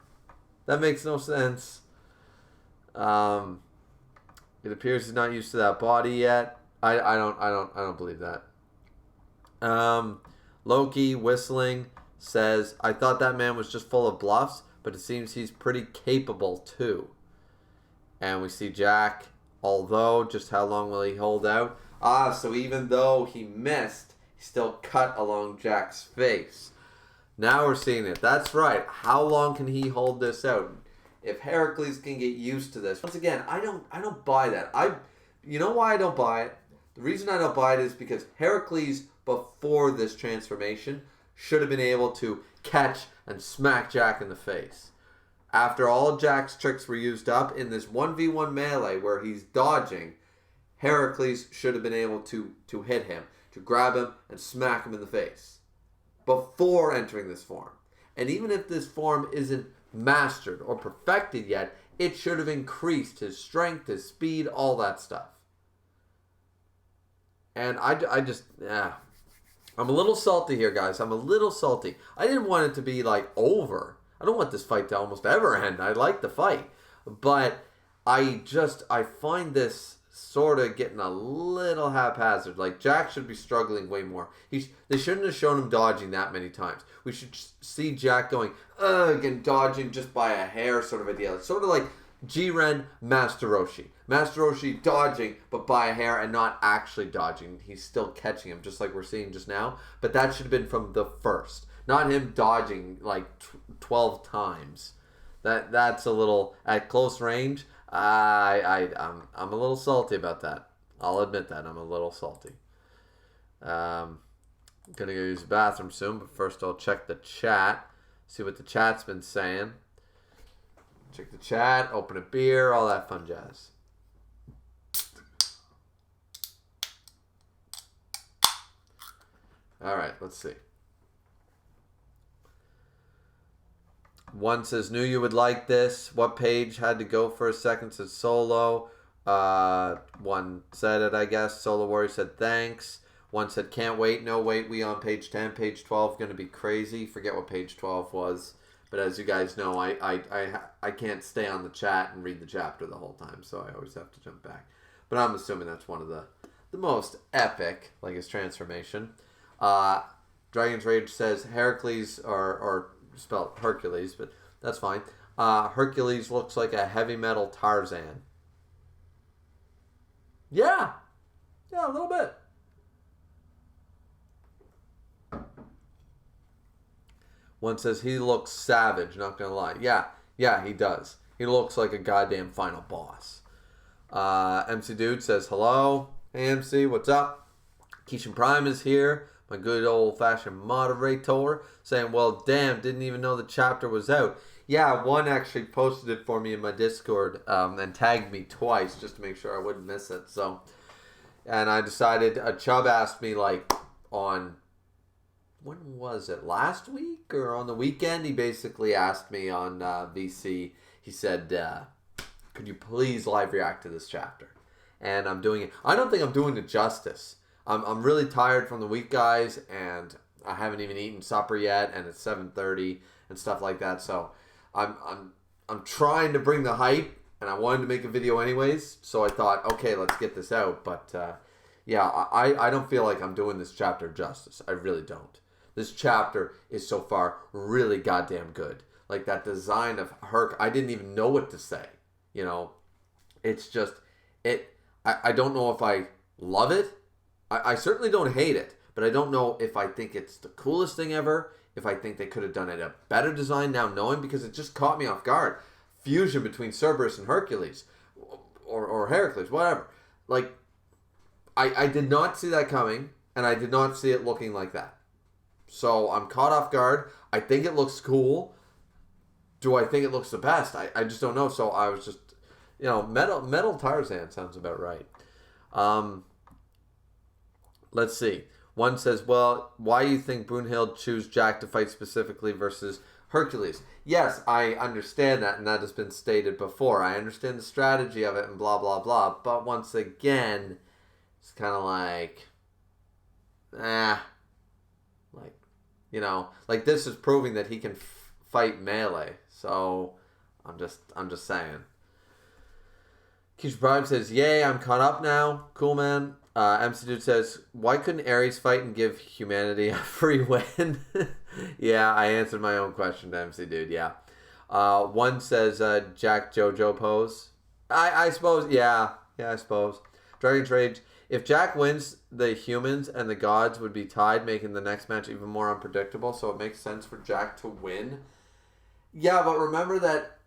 It appears he's not used to that body yet. I don't believe that. Loki whistling says, I thought that man was just full of bluffs, but it seems he's pretty capable too. And we see Jack, although, just how long will he hold out? So even though he missed, he still cut along Jack's face. Now we're seeing it. That's right. How long can he hold this out? If Heracles can get used to this. Once again, I don't buy that. You know why I don't buy it? The reason I don't buy it is because Heracles, before this transformation, should have been able to catch and smack Jack in the face. After all Jack's tricks were used up in this 1v1 melee where he's dodging, Heracles should have been able to hit him, to grab him and smack him in the face before entering this form. And even if this form isn't mastered or perfected yet, it should have increased his strength, his speed, all that stuff. And I'm a little salty here, guys. I'm a little salty. I didn't want it to be like over. I don't want this fight to almost ever end. I like the fight. But I find this sort of getting a little haphazard. Like, Jack should be struggling way more. They shouldn't have shown him dodging that many times. We should see Jack going, ugh, and dodging just by a hair sort of a deal. It's sort of like Jiren Master Roshi. Master Roshi dodging, but by a hair and not actually dodging. He's still catching him, just like we're seeing just now. But that should have been from the first. Not him dodging like 12 times. That's a little, at close range, I'm a little salty about that. I'll admit that. I'm a little salty. I'm going to go use the bathroom soon, but first I'll check the chat. See what the chat's been saying. Check the chat, open a beer, all that fun jazz. All right, let's see. One says, knew you would like this. What page had to go for a second? Said Solo. One said it, I guess. Solo Warrior said thanks. One said can't wait. No, wait, we on page 10. Page 12 going to be crazy. Forget what page 12 was. But as you guys know, I can't stay on the chat and read the chapter the whole time. So I always have to jump back. But I'm assuming that's one of the most epic, like his transformation. Dragon's Rage says Heracles, or spelled Hercules, but that's fine. Hercules looks like a heavy metal Tarzan. Yeah, a little bit. One says he looks savage, not gonna lie. Yeah, he does. He looks like a goddamn final boss. MC Dude says hello. Hey MC, what's up? Keishan Prime is here. My good old-fashioned moderator, saying, well, damn, didn't even know the chapter was out. Yeah, one actually posted it for me in my Discord and tagged me twice just to make sure I wouldn't miss it. So, and I decided, Chubb asked me, like, on, when was it, last week or on the weekend? He basically asked me on VC, he said, could you please live react to this chapter? And I'm doing it. I don't think I'm doing it justice. I'm really tired from the week, guys, and I haven't even eaten supper yet, and it's 7:30 and stuff like that. So I'm trying to bring the hype, and I wanted to make a video anyways. So I thought, okay, let's get this out. But yeah, I don't feel like I'm doing this chapter justice. I really don't. This chapter is so far really goddamn good. Like that design of Herc, I didn't even know what to say. You know, it's just I don't know if I love it. I certainly don't hate it, but I don't know if I think it's the coolest thing ever, if I think they could have done it a better design now knowing, because it just caught me off guard. Fusion between Cerberus and Hercules, or Heracles, whatever. Like, I did not see that coming, and I did not see it looking like that. So I'm caught off guard. I think it looks cool. Do I think it looks the best? I just don't know. So I was just, Metal Tarzan sounds about right. Let's see. One says, well, why do you think Brunhild choose Jack to fight specifically versus Hercules? Yes, I understand that, and that has been stated before. I understand the strategy of it and blah, blah, blah. But once again, it's kind of like, like this is proving that he can fight melee. So I'm just saying. Keisha Prime says, yay, I'm caught up now. Cool, man. MC Dude says, why couldn't Ares fight and give humanity a free win? Yeah, I answered my own question to MC Dude, yeah. One says, Jack JoJo pose. I suppose, yeah, I suppose. Dragon's Rage. If Jack wins, the humans and the gods would be tied, making the next match even more unpredictable, so it makes sense for Jack to win. Yeah, but remember that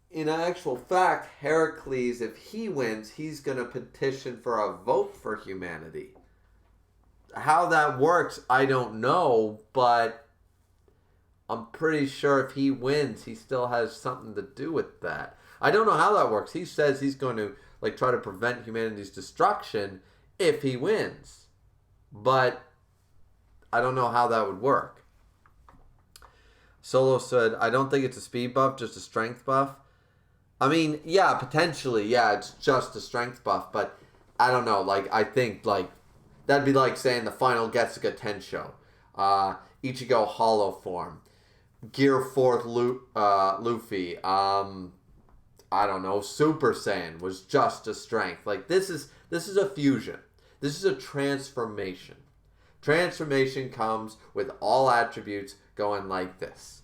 in actual fact, Heracles, if he wins, he's going to petition for a vote for humanity. How that works, I don't know, but I'm pretty sure if he wins, he still has something to do with that. I don't know how that works. He says he's going to try to prevent humanity's destruction if he wins. But I don't know how that would work. Solo said, I don't think it's a speed buff, just a strength buff. I mean, yeah, potentially, yeah, it's just a strength buff, but I don't know, I think, that'd be like saying the final Getsuga Tensho, Ichigo Hollow Form, Gear 4th Luffy, I don't know, Super Saiyan was just a strength. This is a fusion. This is a transformation. Transformation comes with all attributes going like this.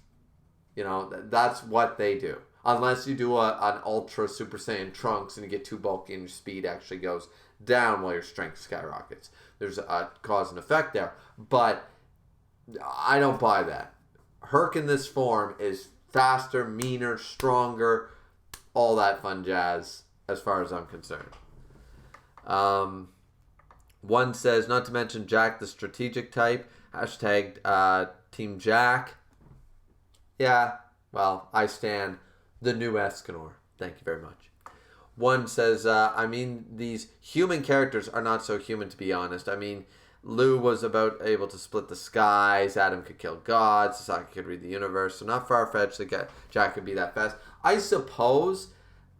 That's what they do. Unless you do an Ultra Super Saiyan Trunks and you get too bulky and your speed actually goes down while your strength skyrockets. There's a cause and effect there. But I don't buy that. Herc in this form is faster, meaner, stronger, all that fun jazz as far as I'm concerned. One says, not to mention Jack the strategic type. Hashtag Team Jack. Yeah, well, I stand the new Escanor. Thank you very much. One says, these human characters are not so human, to be honest. Lou was about able to split the skies. Adam could kill gods. Sasaki could read the universe. So not far-fetched that Jack could be that fast. I suppose,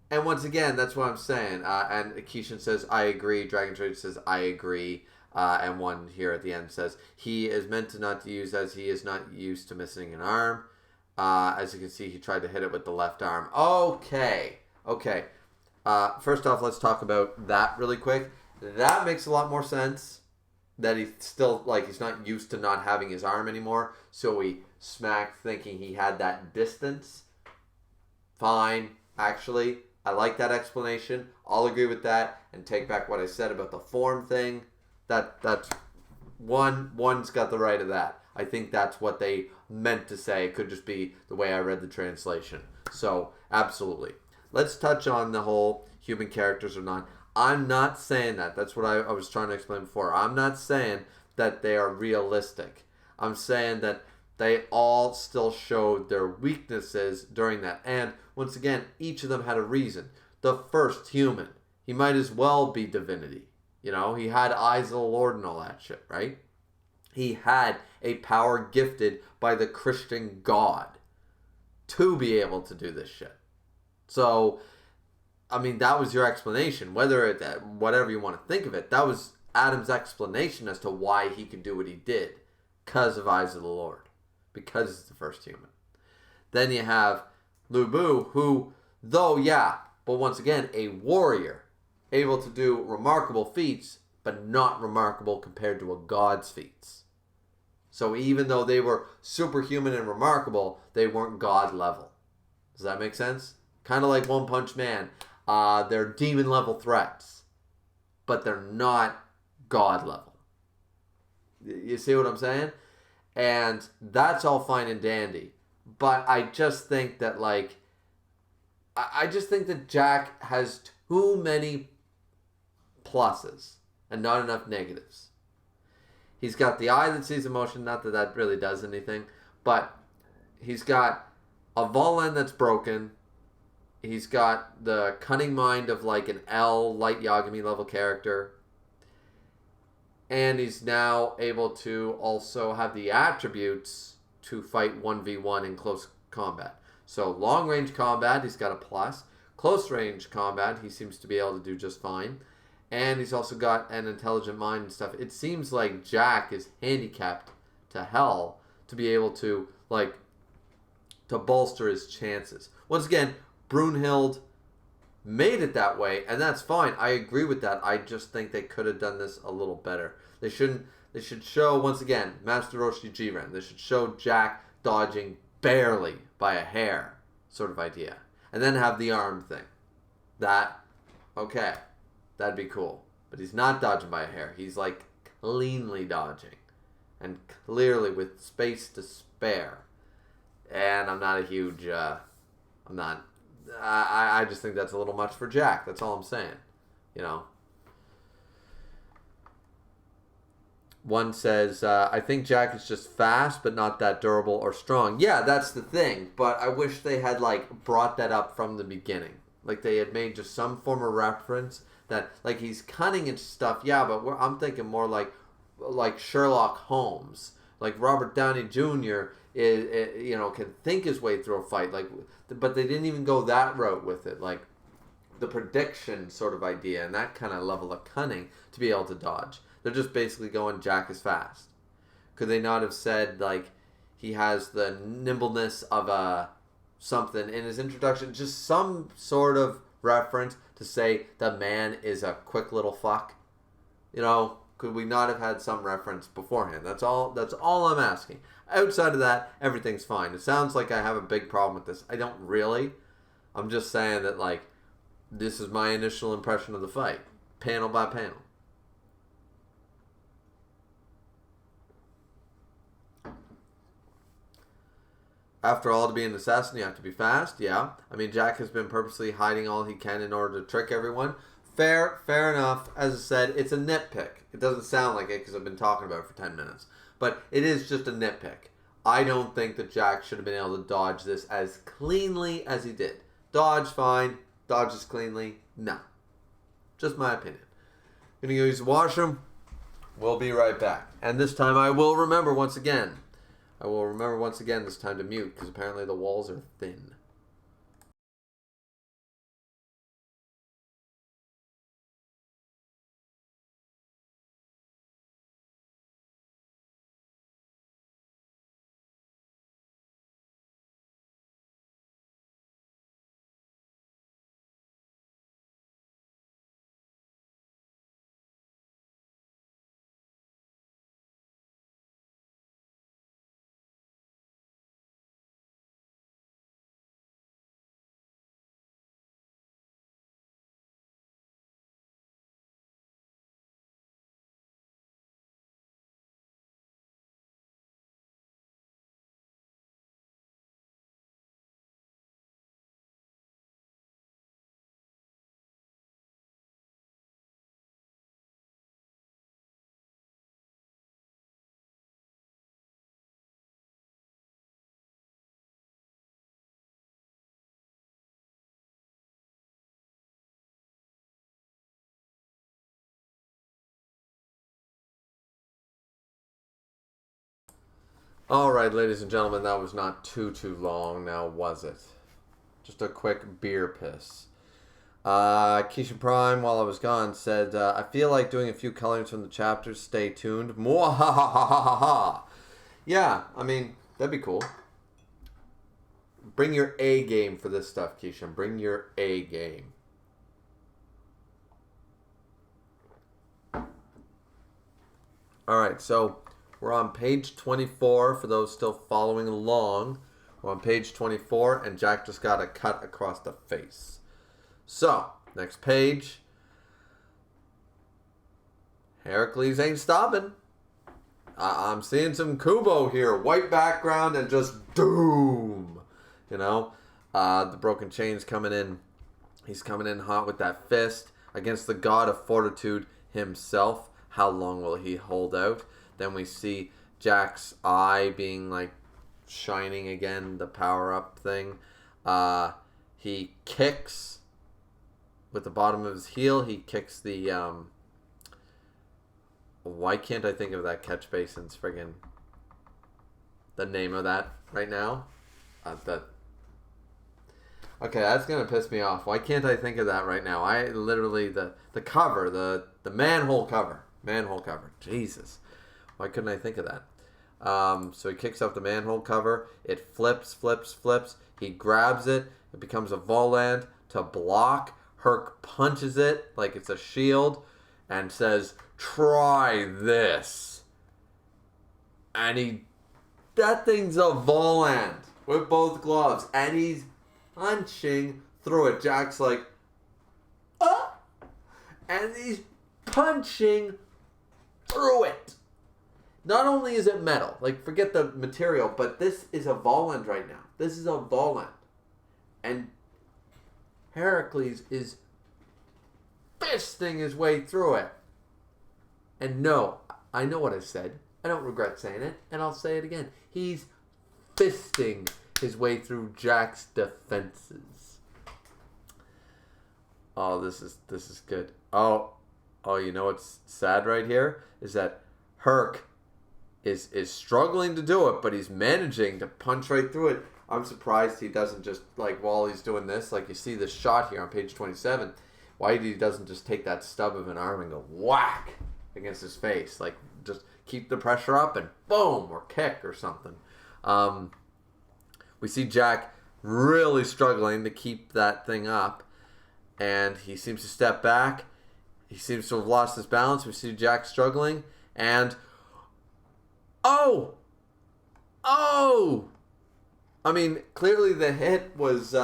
and once again, that's what I'm saying. And Keishan says, I agree. Dragon Trade says, I agree. And one here at the end says, he is meant to not to use as he is not used to missing an arm. As you can see, he tried to hit it with the left arm. Okay. First off, let's talk about that really quick. That makes a lot more sense. That he's still, he's not used to not having his arm anymore. So he smacked thinking he had that distance. Fine. Actually, I like that explanation. I'll agree with that and take back what I said about the form thing. That's one's got the right of that. I think that's what they meant to say. It could just be the way I read the translation. So, absolutely. Let's touch on the whole human characters or not. I'm not saying that. That's what I was trying to explain before. I'm not saying that they are realistic. I'm saying that they all still showed their weaknesses during that. And, once again, each of them had a reason. The first human, he might as well be divinity. He had eyes of the Lord and all that shit, right? He had a power gifted by the Christian God to be able to do this shit. So, that was your explanation. Whatever you want to think of it, that was Adam's explanation as to why he could do what he did. Because of Eyes of the Lord. Because it's the first human. Then you have Lu Bu, who, but once again, a warrior. Able to do remarkable feats, but not remarkable compared to a god's feats. So even though they were superhuman and remarkable, they weren't god level. Does that make sense? Kind of like One Punch Man. They're demon level threats, but they're not god level. You see what I'm saying? And that's all fine and dandy. But I just think that Jack has too many pluses and not enough negatives. He's got the eye that sees emotion, not that that really does anything, but he's got a Volan that's broken. He's got the cunning mind of an L Light Yagami level character. And he's now able to also have the attributes to fight 1v1 in close combat. So long range combat, he's got a plus. Close range combat, he seems to be able to do just fine. And he's also got an intelligent mind and stuff. It seems like Jack is handicapped to hell to be able to, to bolster his chances. Once again, Brunhild, made it that way, and that's fine. I agree with that. I just think they could have done this a little better. They should show, once again, Master Roshi Jiren. They should show Jack dodging barely by a hair sort of idea. And then have the arm thing. Okay, that'd be cool. But he's not dodging by a hair. He's like cleanly dodging. And clearly with space to spare. And I'm not a huge, I just think that's a little much for Jack. That's all I'm saying. You know. One says, I think Jack is just fast, but not that durable or strong. Yeah, that's the thing. But I wish they had, like, brought that up from the beginning. Like, they had made just some form of reference that, like, he's cunning and stuff. Yeah, but I'm thinking more like Sherlock Holmes. Like, Robert Downey Jr. Can think his way through a fight. Like, but they didn't even go that route with it. Like, the prediction sort of idea and that kind of level of cunning to be able to dodge. They're just basically going, Jack is fast. Could they not have said, like, he has the nimbleness of something in his introduction? Just some sort of reference to say the man is a quick little fuck. You know, could we not have had some reference beforehand? That's all I'm asking. Outside of that, everything's fine. It sounds like I have a big problem with this. I don't really. I'm just saying that, like, this is my initial impression of the fight. Panel by panel. After all, to be an assassin, you have to be fast. Yeah. I mean, Jack has been purposely hiding all he can in order to trick everyone. Fair enough. As I said, it's a nitpick. It doesn't sound like it because I've been talking about it for 10 minutes. But it is just a nitpick. I don't think that Jack should have been able to dodge this as cleanly as he did. Dodge, fine. Dodges cleanly, no. Just my opinion. Gonna go use the washroom. We'll be right back. And this time I will remember once again this time to mute, because apparently the walls are thin. Alright, ladies and gentlemen, that was not too long now, was it? Just a quick beer piss. Keisha Prime, while I was gone, said, I feel like doing a few colorings from the chapters. Stay tuned. Mwahahahaha. Yeah, I mean, that'd be cool. Bring your A game for this stuff, Keisha. Bring your A game. Alright, so we're on page 24 for those still following along. We're on page 24, and Jack just got a cut across the face. So, next page. Heracles ain't stopping. I'm seeing some Kubo here. White background and just doom. You know? The broken chain's coming in. He's coming in hot with that fist against the god of fortitude himself. How long will he hold out? Then we see Jack's eye being like shining again, the power-up thing. He kicks with the bottom of his heel. He kicks the... why can't I think of that catch basin's friggin... the name of that right now? Okay, that's going to piss me off. Why can't I think of that right now? I literally... The cover, the manhole cover. Manhole cover. Jesus. Why couldn't I think of that? So he kicks up the manhole cover. It flips. He grabs it. It becomes a volant to block Herc punches it like it's a shield and says, "Try this." And that thing's a volant with both gloves, and he's punching through it. Jack's like, "Ah!" And he's punching through it. Not only is it metal, like forget the material, but this is a volant right now. This is a volant. And Heracles is fisting his way through it. And no, I know what I said. I don't regret saying it, and I'll say it again. He's fisting his way through Jack's defenses. Oh, this is good. Oh, you know what's sad right here is that Herc is struggling to do it, but he's managing to punch right through it. I'm surprised he doesn't just, like, while he's doing this, like you see this shot here on page 27, why he doesn't just take that stub of an arm and go whack against his face. Like, just keep the pressure up and boom, or kick or something. We see Jack really struggling to keep that thing up, and he seems to step back. He seems to have lost his balance. We see Jack struggling, and oh! I mean, clearly the hit was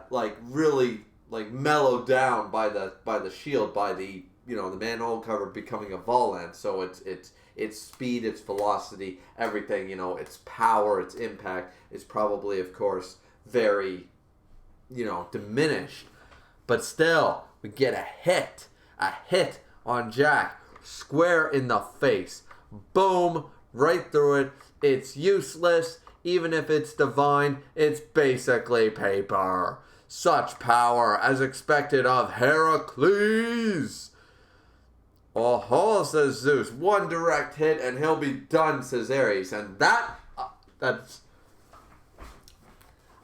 like really like mellowed down by the shield, by the the manhole cover becoming a volant. So its speed, its velocity, everything, its power, its impact is probably, of course, very diminished. But still, we get a hit on Jack, square in the face. Boom, right through it. It's useless. Even if it's divine, it's basically paper. Such power as expected of Heracles. Oh, says Zeus. One direct hit and he'll be done, says Ares. And that's...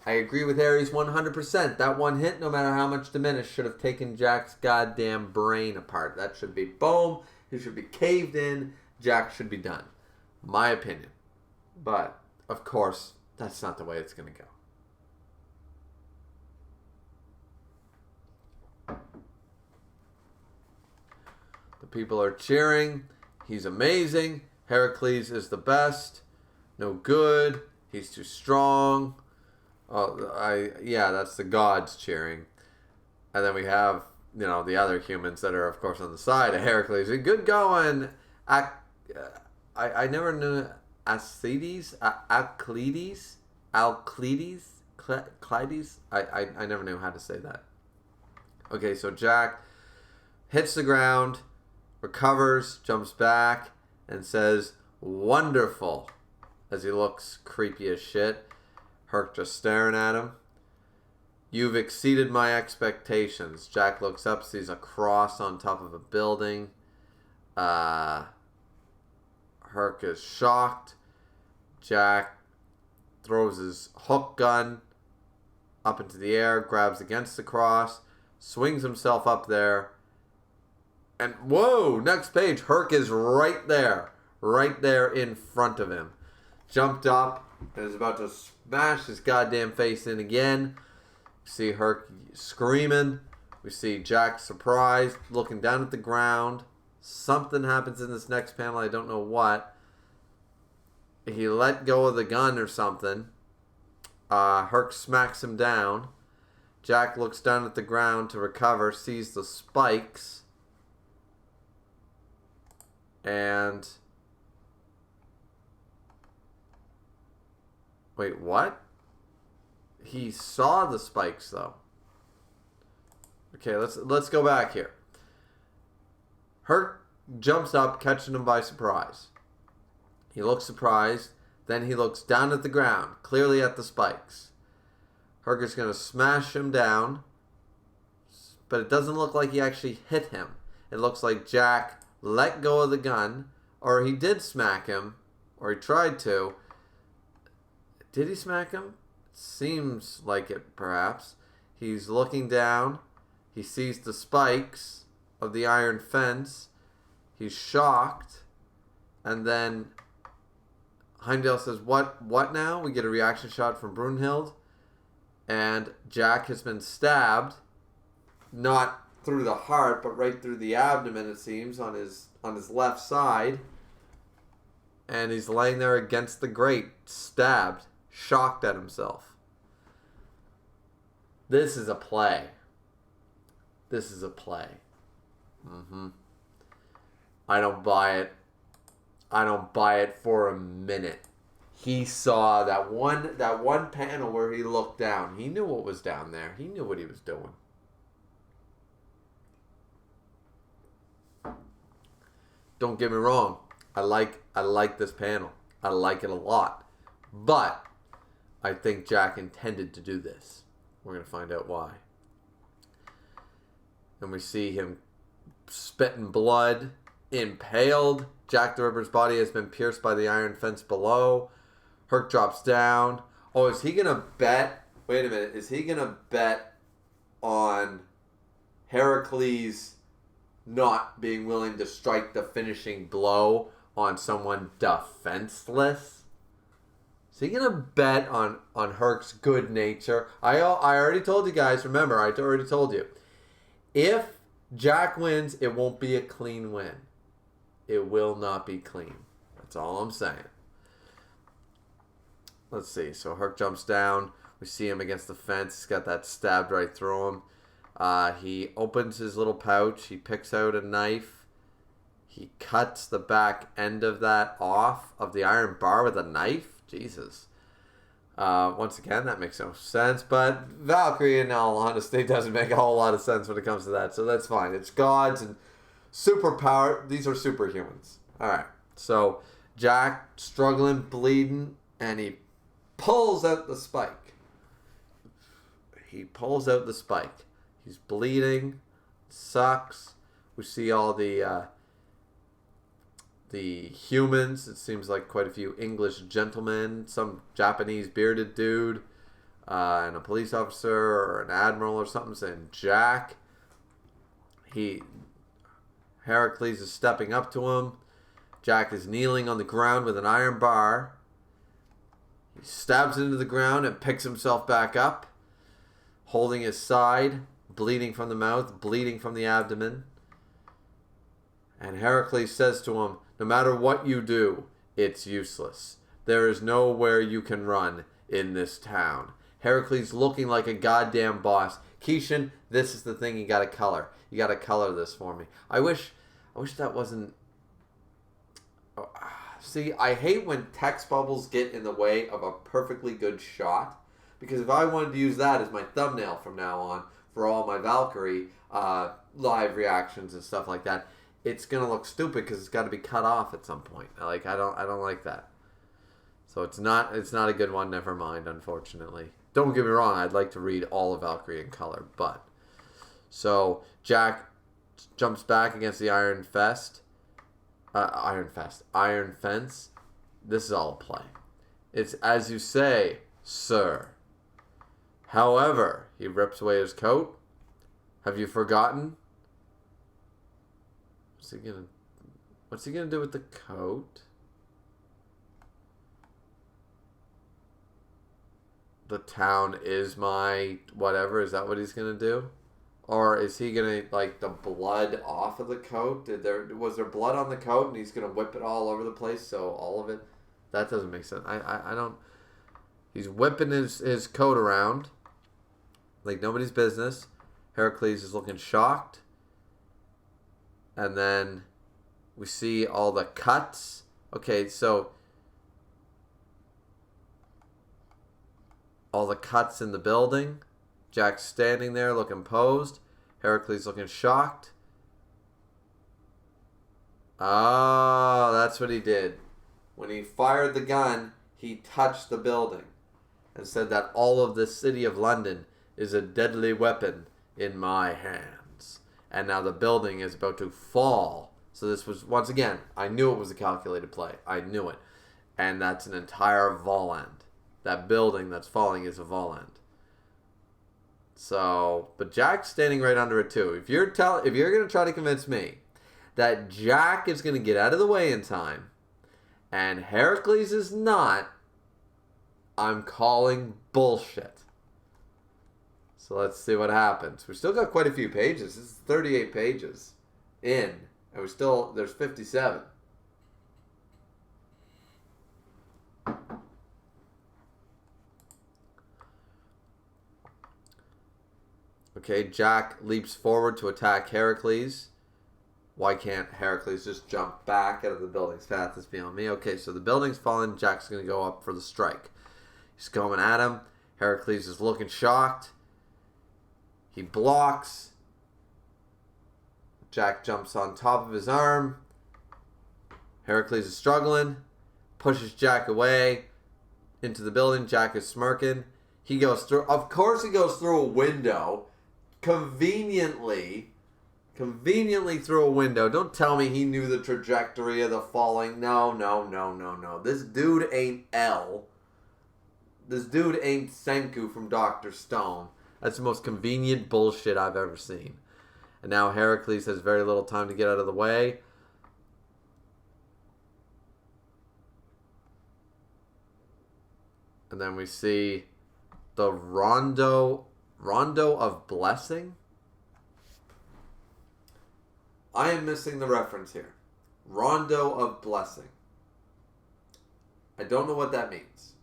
I agree with Ares 100%. That one hit, no matter how much diminished, should have taken Jack's goddamn brain apart. That should be boom. He should be caved in. Jack should be done. My opinion. But, of course, that's not the way it's going to go. The people are cheering. He's amazing. Heracles is the best. No good. He's too strong. That's the gods cheering. And then we have, the other humans that are, of course, on the side of Heracles. Good going. I never knew Alcides? Clydes? I never knew how to say that. Okay, so Jack hits the ground, recovers, jumps back, and says, "Wonderful," as he looks creepy as shit. Herc just staring at him. "You've exceeded my expectations." Jack looks up, sees a cross on top of a building. Herc is shocked. Jack throws his hook gun up into the air, grabs against the cross, swings himself up there, and whoa, next page, Herc is right there in front of him. Jumped up and is about to smash his goddamn face in again. We see Herc screaming. We see Jack surprised, looking down at the ground. Something happens in this next panel, I don't know what. He let go of the gun or something. Herc smacks him down. Jack looks down at the ground to recover, sees the spikes. And... wait, what? He saw the spikes, though. Okay, let's go back here. Herc jumps up, catching him by surprise. He looks surprised. Then he looks down at the ground, clearly at the spikes. Herc is going to smash him down. But it doesn't look like he actually hit him. It looks like Jack let go of the gun. Or he did smack him. Or he tried to. Did he smack him? It seems like it, perhaps. He's looking down. He sees the spikes of the iron fence. He's shocked. And then Heimdall says, what now? We get a reaction shot from Brunhild. And Jack has been stabbed. Not through the heart, but right through the abdomen, it seems, on his left side. And he's laying there against the grate, stabbed, shocked at himself. This is a play. This is a play. I don't buy it. I don't buy it for a minute. He saw that one panel where he looked down. He knew what was down there. He knew what he was doing. Don't get me wrong. I like this panel. I like it a lot. But I think Jack intended to do this. We're going to find out why. And we see him spitting blood, impaled. Jack the Ripper's body has been pierced by the iron fence below. Herc drops down. Oh, is he going to bet? Wait a minute. Is he going to bet on Heracles not being willing to strike the finishing blow on someone defenseless? Is he going to bet on Herc's good nature? I already told you guys. Remember, I already told you. If Jack wins, it won't be a clean win. It will not be clean. That's all I'm saying. Let's see. So Herc jumps down. We see him against the fence. He's got that stabbed right through him. He opens his little pouch. He picks out a knife. He cuts the back end of that off of the iron bar with a knife. Jesus. Once again, that makes no sense. But Valkyrie, in all honesty, doesn't make a whole lot of sense when it comes to that. So that's fine. It's gods and superpower. These are superhumans. All right. So Jack struggling, bleeding, and he pulls out the spike. He's bleeding. Sucks. We see all the humans. It seems like quite a few English gentlemen, some Japanese bearded dude, and a police officer or an admiral or something saying Jack. Heracles is stepping up to him. Jack is kneeling on the ground with an iron bar. He stabs into the ground and picks himself back up, holding his side, bleeding from the mouth, bleeding from the abdomen. And Heracles says to him, no matter what you do, it's useless. There is nowhere you can run in this town. Heracles looking like a goddamn boss. Keishan, this is the thing you gotta color. You gotta color this for me. I wish that wasn't... See, I hate when text bubbles get in the way of a perfectly good shot. Because if I wanted to use that as my thumbnail from now on for all my Valkyrie live reactions and stuff like that, it's gonna look stupid because it's got to be cut off at some point. I don't like that. So it's not a good one. Never mind. Unfortunately, don't get me wrong. I'd like to read all of Valkyrie in color, but so Jack jumps back against the iron fence. This is all a play. It's as you say, sir. However, he rips away his coat. Have you forgotten? What's he gonna do with the coat? The town is my whatever. Is that what he's gonna do? Or is he gonna like the blood off of the coat? Was there blood on the coat and he's gonna whip it all over the place? So all of it. That doesn't make sense. I don't. He's whipping his coat around like nobody's business. Heracles is looking shocked. And then we see all the cuts. Okay, so all the cuts in the building. Jack's standing there looking posed. Heracles looking shocked. Oh, that's what he did. When he fired the gun, he touched the building and said that all of the city of London is a deadly weapon in my hands. And now the building is about to fall. So this was, once again, I knew it was a calculated play. I knew it. And that's an entire Volland. That building that's falling is a Volland. So, but Jack's standing right under it too. If you're going to try to convince me that Jack is going to get out of the way in time and Heracles is not, I'm calling bullshit. So let's see what happens. We still got quite a few pages. This is 38 pages in, and there's 57. Okay, Jack leaps forward to attack Heracles. Why can't Heracles just jump back out of the building's path? Is beyond me. Okay, so the building's fallen. Jack's going to go up for the strike. He's coming at him. Heracles is looking shocked. He blocks. Jack jumps on top of his arm. Heracles is struggling. Pushes Jack away into the building. Jack is smirking. He goes through. Of course he goes through a window. Conveniently through a window. Don't tell me he knew the trajectory of the falling. No. This dude ain't L. This dude ain't Senku from Dr. Stone. That's the most convenient bullshit I've ever seen. And now Heracles has very little time to get out of the way. And then we see the Rondo of Blessing. I am missing the reference here. Rondo of Blessing. I don't know what that means.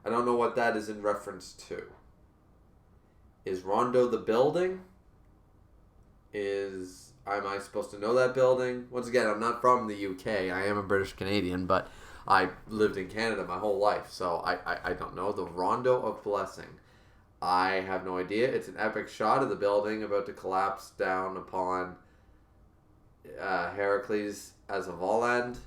I don't know what that is in reference to. Is Rondo the building? Am I supposed to know that building? Once again, I'm not from the UK. I am a British Canadian, but I lived in Canada my whole life, so I don't know. The Rondo of Blessing. I have no idea. It's an epic shot of the building about to collapse down upon Heracles as a Voland.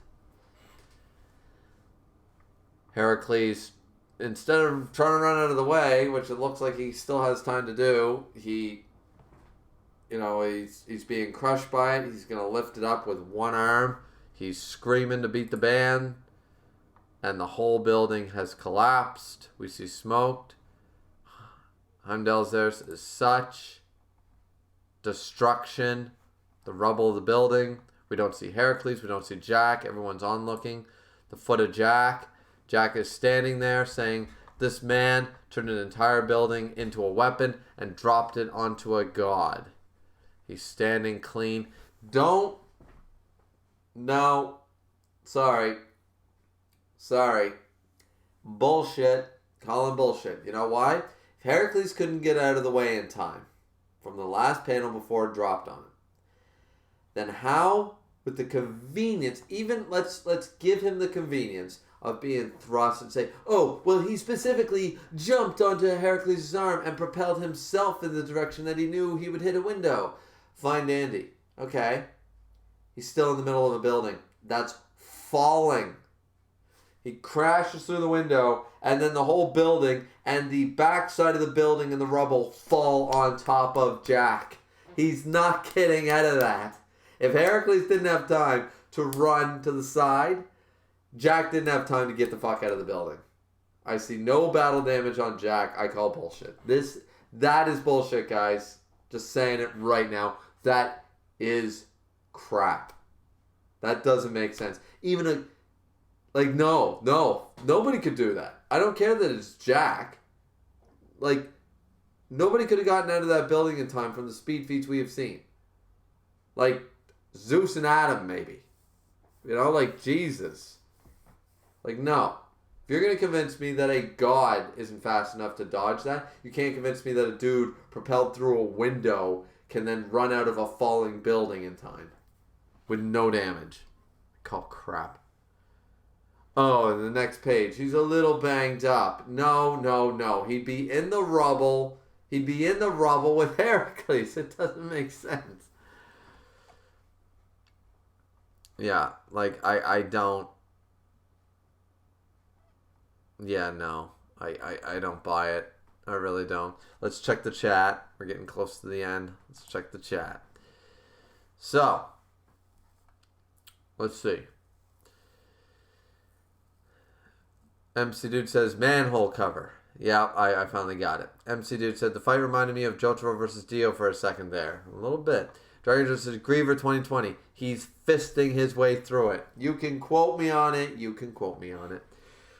Heracles, instead of trying to run out of the way, which it looks like he still has time to do, he's being crushed by it. He's going to lift it up with one arm. He's screaming to beat the band. And the whole building has collapsed. We see smoke. Heimdall's there is such destruction. The rubble of the building. We don't see Heracles. We don't see Jack. Everyone's onlooking. The foot of Jack. Jack is standing there saying, this man turned an entire building into a weapon and dropped it onto a god. He's standing clean. No. Sorry. Bullshit. Call him bullshit. You know why? If Heracles couldn't get out of the way in time from the last panel before it dropped on him, then how, with the convenience, even let's give him the convenience of being thrust and say, oh, well, he specifically jumped onto Heracles' arm and propelled himself in the direction that he knew he would hit a window. Fine dandy. Okay. He's still in the middle of a building. That's falling. He crashes through the window, and then the whole building and the backside of the building and the rubble fall on top of Jack. He's not getting out of that. If Heracles didn't have time to run to the side, Jack didn't have time to get the fuck out of the building. I see no battle damage on Jack. I call bullshit. That is bullshit, guys. Just saying it right now. That is crap. That doesn't make sense. Even no. Nobody could do that. I don't care that it's Jack. Nobody could have gotten out of that building in time from the speed feats we have seen. Zeus and Adam, maybe. Jesus. No. If you're going to convince me that a god isn't fast enough to dodge that, you can't convince me that a dude propelled through a window can then run out of a falling building in time with no damage. Call crap. Oh, and the next page. He's a little banged up. No. He'd be in the rubble. With Heracles. It doesn't make sense. Yeah, I don't. Yeah, no. I don't buy it. I really don't. Let's check the chat. We're getting close to the end. Let's check the chat. So, let's see. MC Dude says, manhole cover. Yeah, I finally got it. MC Dude said, the fight reminded me of Jotaro versus Dio for a second there. A little bit. Dragon just said, Griever 2020. He's fisting his way through it. You can quote me on it.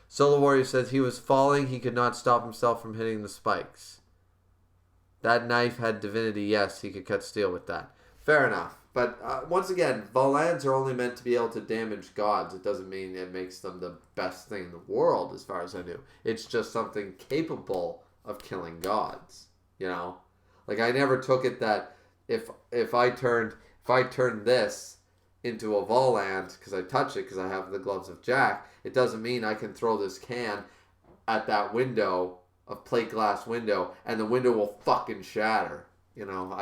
Solo Warrior says, he was falling. He could not stop himself from hitting the spikes. That knife had divinity. Yes, he could cut steel with that. Fair enough. But once again, Volans are only meant to be able to damage gods. It doesn't mean it makes them the best thing in the world, as far as I knew. It's just something capable of killing gods. You know, like I never took it that if I turned this into a Voland because I touch it because I have the gloves of Jack, it doesn't mean I can throw this can at that window, a plate glass window, and the window will fucking shatter. You know,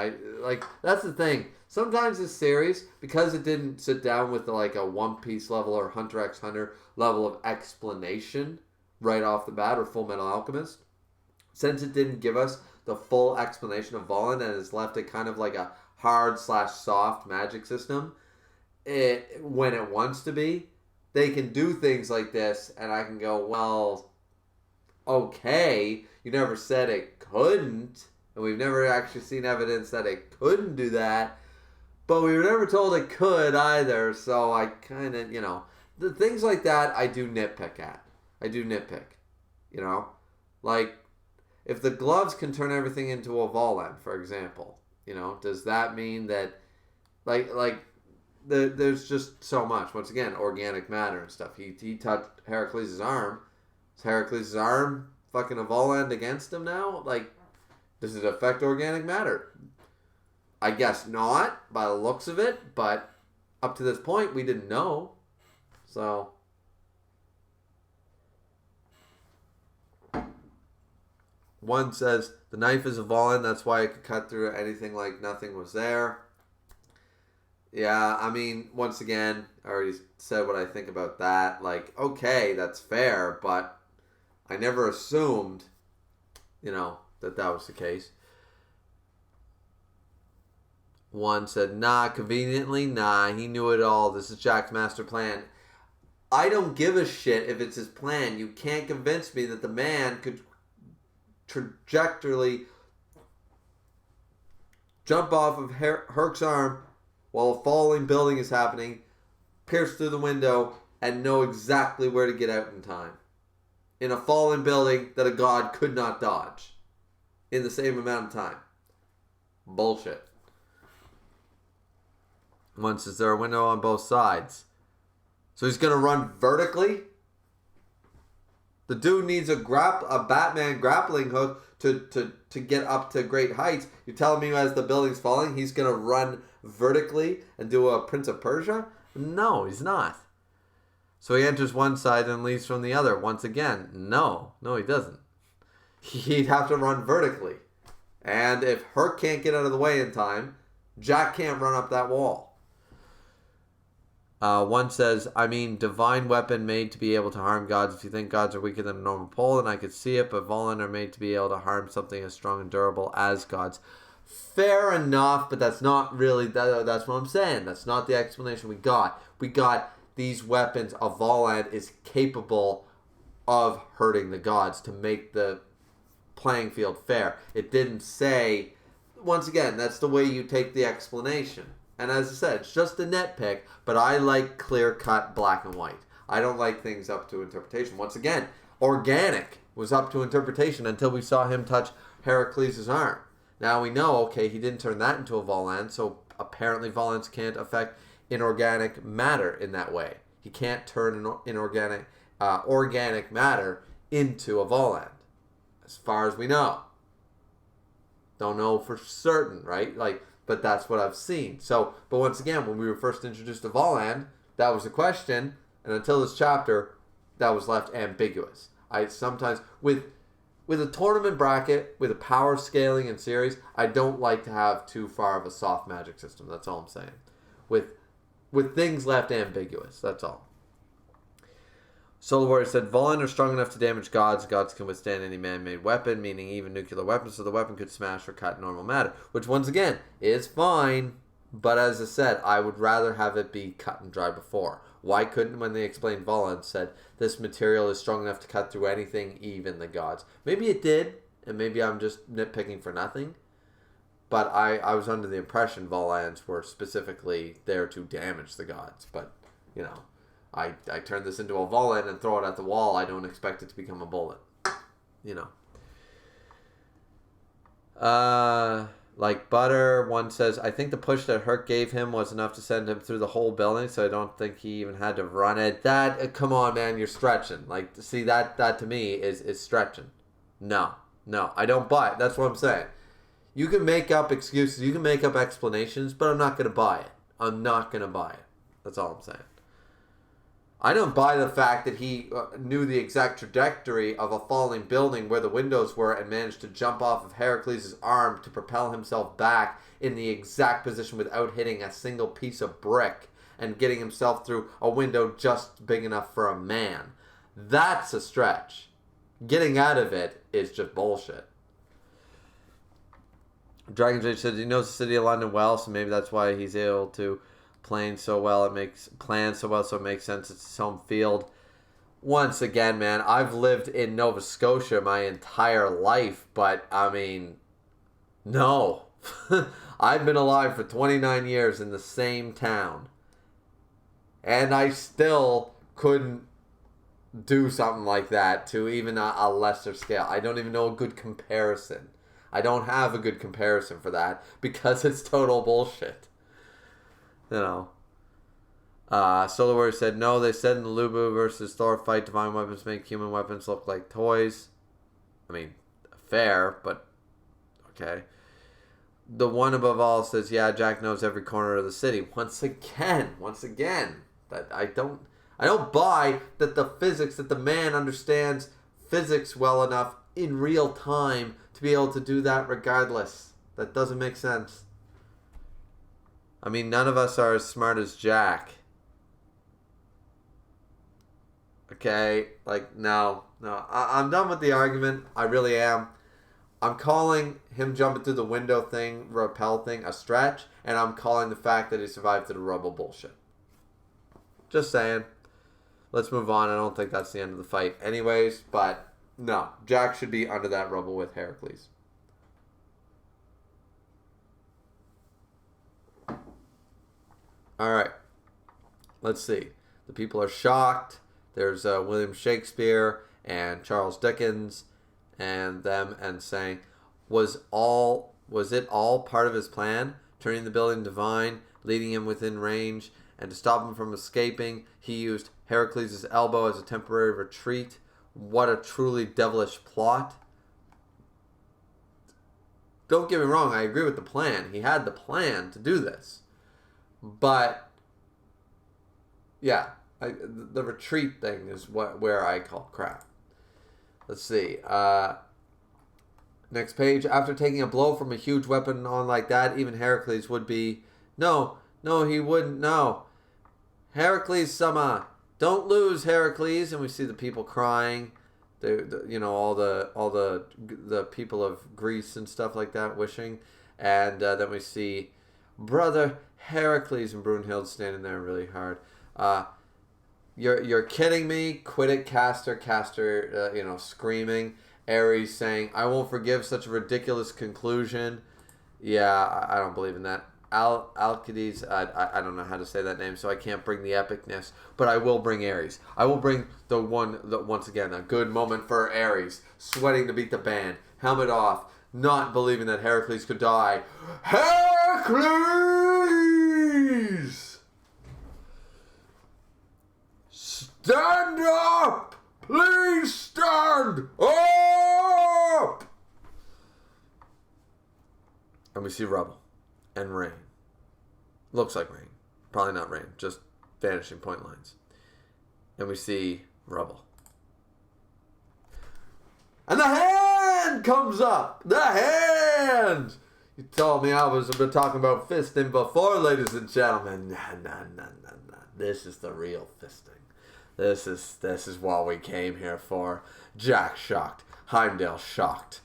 that's the thing. Sometimes this series, because it didn't sit down with like a One Piece level or Hunter x Hunter level of explanation right off the bat, or Full Metal Alchemist, since it didn't give us the full explanation of Volan and has left it kind of like a hard/soft magic system, when it wants to be, they can do things like this, and I can go, well, okay, you never said it couldn't, and we've never actually seen evidence that it couldn't do that, but we were never told it could either, so I kind of, the things like that I do nitpick at. You know? Like, if the gloves can turn everything into a Volan, for example, does that mean that, there's just so much. Once again, organic matter and stuff. He touched Heracles' arm. Is Heracles' arm fucking a Voland against him now? Like, does it affect organic matter? I guess not, by the looks of it, but up to this point, we didn't know. So, one says, the knife is a Volan, that's why it could cut through anything like nothing was there. Yeah, I mean, once again, I already said what I think about that. Like, okay, that's fair, but I never assumed, that was the case. One said, nah, conveniently, nah, he knew it all. This is Jack's master plan. I don't give a shit if it's his plan. You can't convince me that the man could trajectorily jump off of Herc's arm while a falling building is happening, pierce through the window, and know exactly where to get out in time. In a falling building that a god could not dodge. In the same amount of time. Bullshit. Once, is there a window on both sides? So he's going to run vertically? The dude needs a Batman grappling hook to get up to great heights. You're telling me as the building's falling, he's going to run vertically and do a Prince of Persia? No, he's not. So he enters one side and leaves from the other. Once again, no, he doesn't. He'd have to run vertically. And if Herc can't get out of the way in time, Jack can't run up that wall. One says, I mean, divine weapon made to be able to harm gods. If you think gods are weaker than a normal pole, then I could see it, but Volan are made to be able to harm something as strong and durable as gods. Fair enough, but that's not really, that's what I'm saying. That's not the explanation we got. We got these weapons. A Volan is capable of hurting the gods to make the playing field fair. It didn't say, once again, that's the way you take the explanation. And as I said, it's just a nitpick, but I like clear-cut black and white. I don't like things up to interpretation. Once again, organic was up to interpretation until we saw him touch Heracles' arm. Now we know, okay, he didn't turn that into a Volan, so apparently Volans can't affect inorganic matter in that way. He can't turn inorganic organic matter into a Volan, as far as we know. Don't know for certain, right? But that's what I've seen. So, but once again, when we were first introduced to Volan, that was a question, and until this chapter, that was left ambiguous. I sometimes, with a tournament bracket, with a power scaling and series, I don't like to have too far of a soft magic system. That's all I'm saying. With things left ambiguous, that's all. Solar Warrior said, Volan are strong enough to damage gods. Gods can withstand any man-made weapon, meaning even nuclear weapons, so the weapon could smash or cut normal matter. Which, once again, is fine. But as I said, I would rather have it be cut and dry before. Why couldn't, when they explained Volan, said, this material is strong enough to cut through anything, even the gods. Maybe it did, and maybe I'm just nitpicking for nothing. But I was under the impression Volans were specifically there to damage the gods. But, I turn this into a Volan and throw it at the wall. I don't expect it to become a bullet. Like Butter, one says, I think the push that Herc gave him was enough to send him through the whole building, so I don't think he even had to run it. That, come on, man, you're stretching. Like, see, that to me is stretching. No, I don't buy it. That's what I'm saying. You can make up excuses, you can make up explanations, but I'm not going to buy it. I'm not going to buy it. That's all I'm saying. I don't buy the fact that he knew the exact trajectory of a falling building where the windows were and managed to jump off of Heracles' arm to propel himself back in the exact position without hitting a single piece of brick and getting himself through a window just big enough for a man. That's a stretch. Getting out of it is just bullshit. Dragon Jade says he knows the city of London well, so maybe that's why he's able to plan so well, so it makes sense. It's his home field. Once again, man, I've lived in Nova Scotia my entire life, but I mean, no. I've been alive for 29 years in the same town, and I still couldn't do something like that to even a lesser scale. I don't even know a good comparison. I don't have a good comparison for that because it's total bullshit. You know. Solar Warrior said, no, they said in the Lubu versus Thor fight, divine weapons make human weapons look like toys. I mean, fair, but okay. The one above all says, yeah, Jack knows every corner of the city. Once again, that I don't buy that the man understands physics well enough in real time to be able to do that regardless. That doesn't make sense. I mean, none of us are as smart as Jack. Okay? Like, no. I'm done with the argument. I really am. I'm calling him jumping through the window thing, rappel thing, a stretch. And I'm calling the fact that he survived through the rubble bullshit. Just saying. Let's move on. I don't think that's the end of the fight anyways. But, no. Jack should be under that rubble with Heracles. All right, let's see. The people are shocked. There's William Shakespeare and Charles Dickens and them and saying, was it all part of his plan? Turning the building divine, leading him within range, and to stop him from escaping, he used Heracles' elbow as a temporary retreat. What a truly devilish plot. Don't get me wrong, I agree with the plan. He had the plan to do this. But, yeah, the retreat thing is where I call crap. Let's see. Next page. After taking a blow from a huge weapon on like that, even Heracles would be... No, he wouldn't. No. Heracles-sama. Don't lose, Heracles. And we see the people crying. All the people of Greece and stuff like that wishing. And then we see Brother Heracles and Brunhild standing there really hard. You're kidding me. Quit it, Castor, screaming. Ares saying, I won't forgive such a ridiculous conclusion. Yeah, I don't believe in that. Alcides, I don't know how to say that name, so I can't bring the epicness, but I will bring Ares. I will bring the one that, once again, a good moment for Ares, sweating to beat the band, helmet off, not believing that Heracles could die. Heracles! Stand up! Please stand up! And we see rubble and rain. Looks like rain. Probably not rain, just vanishing point lines. And we see rubble. And the hand comes up! The hand! You told me I was talking about fisting before, ladies and gentlemen. Nah. This is the real fisting. This is what we came here for. Jack shocked. Heimdall shocked.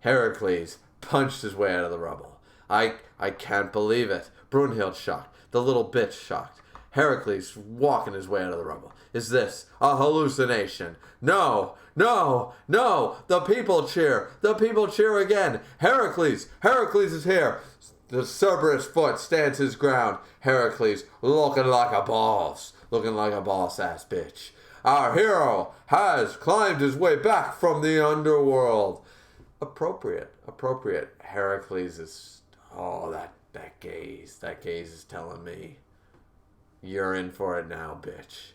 Heracles punched his way out of the rubble. I can't believe it. Brunhild shocked. The little bitch shocked. Heracles walking his way out of the rubble. Is this a hallucination? No. The people cheer. The people cheer again. Heracles is here. The Cerberus foot stands his ground. Heracles looking like a boss ass bitch. Our hero has climbed his way back from the underworld. Appropriate. Heracles is, that gaze is telling me you're in for it now, bitch.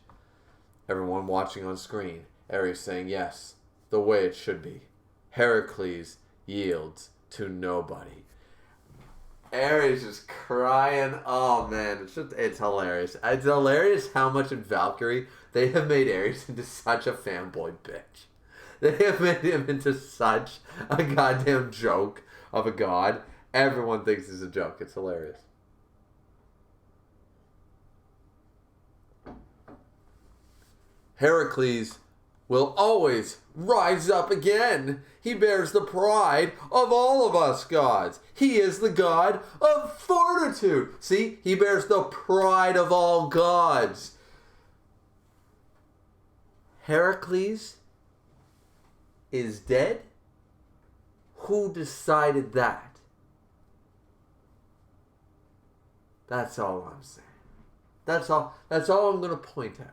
Everyone watching on screen, Ares saying yes, the way it should be. Heracles yields to nobody. Ares is crying. Oh man, it's hilarious. It's hilarious how much in Valkyrie they have made Ares into such a fanboy bitch. They have made him into such a goddamn joke of a god. Everyone thinks it's a joke. It's hilarious. Heracles will always rise up again. He bears the pride of all of us gods. He is the god of fortitude. See, he bears the pride of all gods. Heracles is dead? Who decided that? That's all I'm saying. That's all I'm going to point out.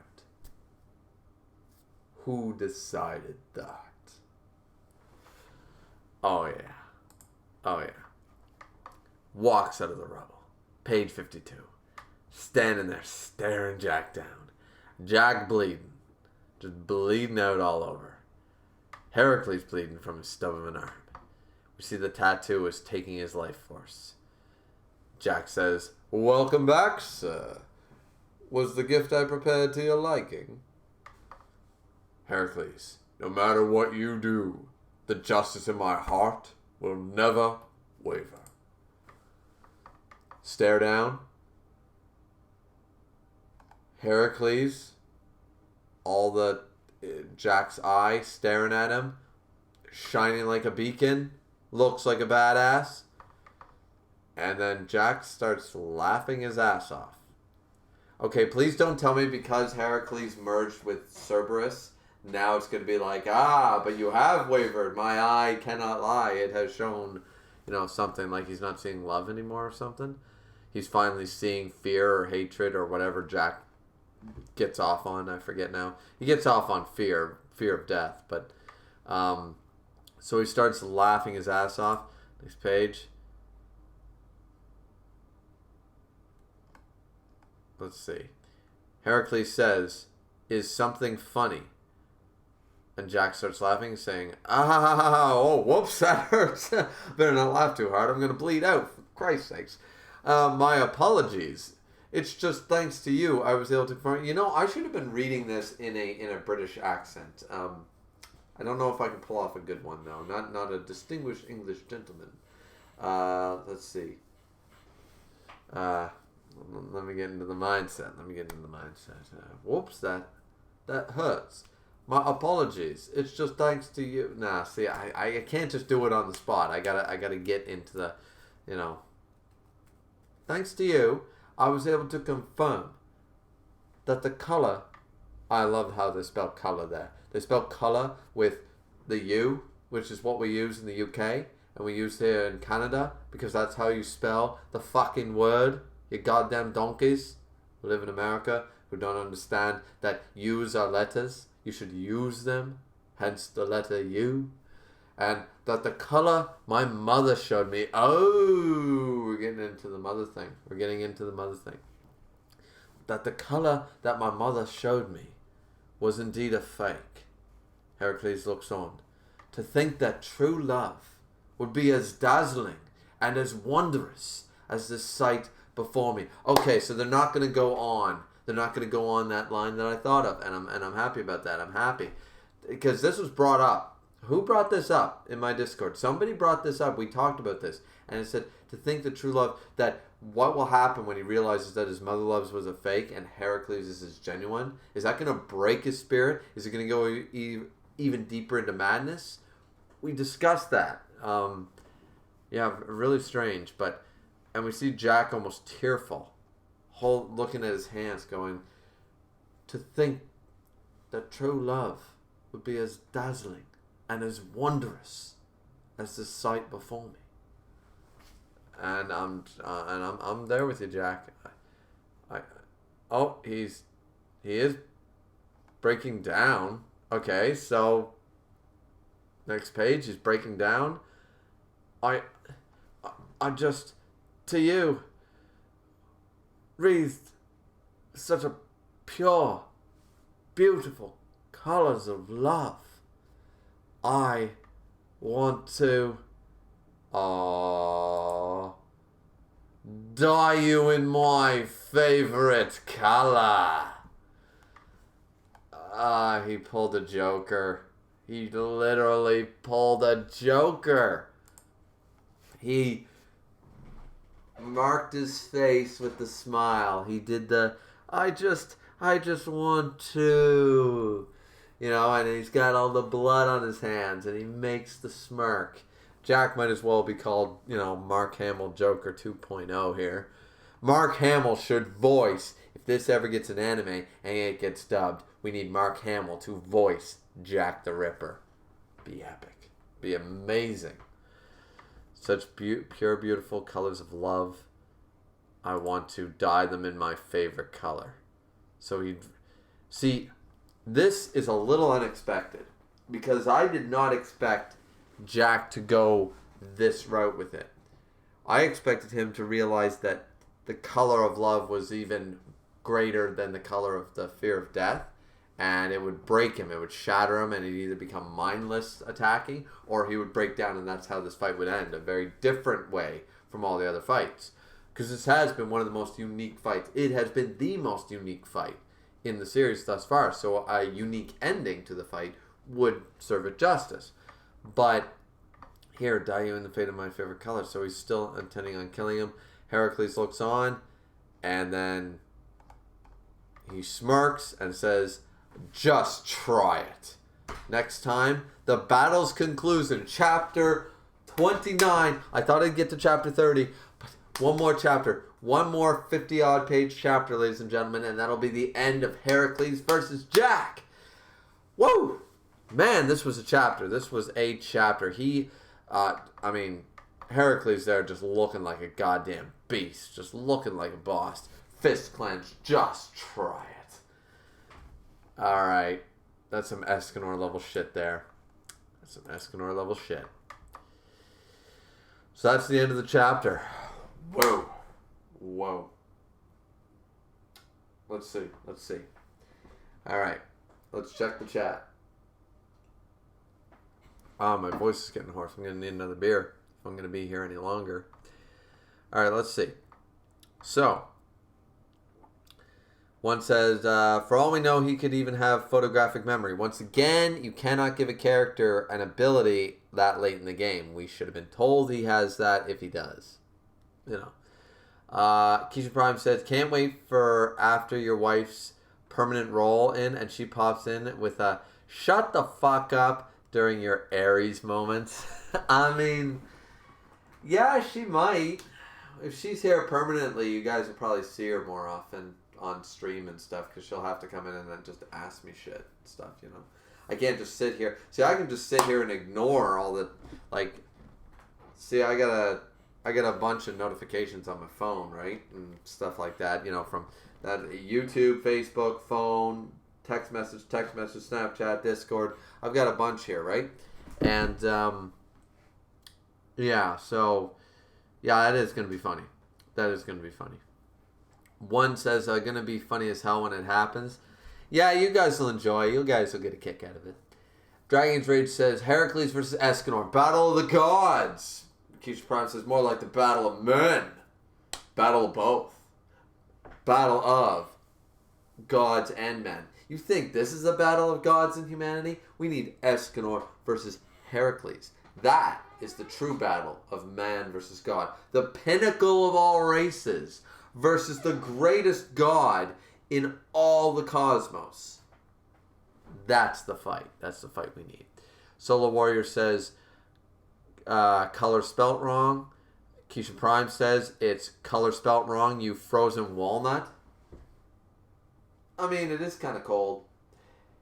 Who decided that? Oh yeah. Walks out of the rubble. Page 52. Standing there staring Jack down. Jack bleeding. Just bleeding out all over. Heracles bleeding from his stub of an arm. We see the tattoo is taking his life force. Jack says, "Welcome back, sir. Was the gift I prepared to your liking?" Heracles, no matter what you do, the justice in my heart will never waver. Stare down. Heracles, all the Jack's eye staring at him, shining like a beacon, looks like a badass. And then Jack starts laughing his ass off. Okay, please don't tell me because Heracles merged with Cerberus, now it's going to be like, but you have wavered. My eye cannot lie. It has shown, something like he's not seeing love anymore or something. He's finally seeing fear or hatred or whatever Jack gets off on. I forget now. He gets off on fear of death. But, so he starts laughing his ass off. Next page. Let's see. Heracles says, "Is something funny?" And Jack starts laughing, saying, whoops, that hurts. Better not laugh too hard. I'm going to bleed out, for Christ's sakes. My apologies. It's just thanks to you I was able to confirm. I should have been reading this in a British accent. I don't know if I can pull off a good one, though. Not a distinguished English gentleman. Let's see. Let me get into the mindset. Whoops, that hurts. My apologies. It's just thanks to you. Nah, see, I can't just do it on the spot. I gotta get into the, Thanks to you, I was able to confirm that the color. I love how they spell color there. They spell color with the U, which is what we use in the UK and we use here in Canada because that's how you spell the fucking word. You goddamn donkeys who live in America who don't understand that U's are letters. You should use them, hence the letter U. And that the color my mother showed me. Oh, we're getting into the mother thing. That the color that my mother showed me was indeed a fake. Heracles looks on. To think that true love would be as dazzling and as wondrous as this sight before me. Okay, so they're not going to go on. They're not going to go on that line that I thought of, and I'm happy about that. I'm happy because this was brought up. Who brought this up in my Discord? Somebody brought this up. We talked about this, and it said to think the true love, that what will happen when he realizes that his mother loves was a fake and Heracles is genuine? Is that going to break his spirit? Is it going to go even deeper into madness? We discussed that. Yeah, really strange, and we see Jack almost tearful. Looking at his hands going, to think that true love would be as dazzling and as wondrous as the sight before me. And I'm there with you, Jack. He is breaking down. Okay, so Next page, he's breaking down. I just, to you, breathed such a pure, beautiful colors of love. I want to, dye you in my favorite color. He pulled a Joker. He literally pulled a Joker. He marked his face with the smile. He did the, I just want to, and he's got all the blood on his hands, and he makes the smirk. Jack might as well be called, Mark Hamill Joker 2.0 here. Mark Hamill should voice, if this ever gets an anime and it gets dubbed, we need Mark Hamill to voice Jack the Ripper. Be epic. Be amazing. Such pure, beautiful colors of love. I want to dye them in my favorite color. So see, this is a little unexpected because I did not expect Jack to go this route with it. I expected him to realize that the color of love was even greater than the color of the fear of death, and it would break him, it would shatter him, and he'd either become mindless attacking, or he would break down, and that's how this fight would end. A very different way from all the other fights. Because this has been one of the most unique fights. It has been the most unique fight in the series thus far, so a unique ending to the fight would serve it justice. But here, dye you in the fate of my favorite color. So he's still intending on killing him. Heracles looks on, and then he smirks and says, just try it. Next time, the battle's conclusion. Chapter 29. I thought I'd get to chapter 30, but one more chapter. One more 50-odd page chapter, ladies and gentlemen, and that'll be the end of Heracles versus Jack. Woo! Man, this was a chapter. This was a chapter. Heracles there just looking like a goddamn beast. Just looking like a boss. Fist clenched. Just try it. Alright. That's some Escanor level shit there. That's some Escanor level shit. So that's the end of the chapter. Whoa. Whoa. Let's see. Alright. Let's check the chat. My voice is getting hoarse. I'm going to need another beer if I'm going to be here any longer. Alright, let's see. So, one says, for all we know, he could even have photographic memory. Once again, you cannot give a character an ability that late in the game. We should have been told he has that if he does. Keisha Prime says, can't wait for after your wife's permanent role in, and she pops in with a shut the fuck up during your Ares moments. Yeah, she might. If she's here permanently, you guys will probably see her more often on stream and stuff, because she'll have to come in and then just ask me shit and stuff, I can't just sit here. See, I can just sit here and ignore all the, see, I got a bunch of notifications on my phone, right? And stuff like that, from that YouTube, Facebook, phone, text message, Snapchat, Discord. I've got a bunch here, right? And, yeah, so, yeah, that is going to be funny. That is going to be funny. One says, going to be funny as hell when it happens. Yeah, you guys will enjoy. You guys will get a kick out of it. Dragon's Rage says, Heracles versus Escanor, Battle of the Gods. Keisha Prime says, more like the Battle of Men. Battle of both. Battle of gods and men. You think this is a battle of gods and humanity? We need Escanor versus Heracles. That is the true battle of man versus God. The pinnacle of all races versus the greatest god in all the cosmos. That's the fight. That's the fight we need. Solar Warrior says, color spelt wrong. Keisha Prime says, it's color spelt wrong, you frozen walnut. It is kind of cold.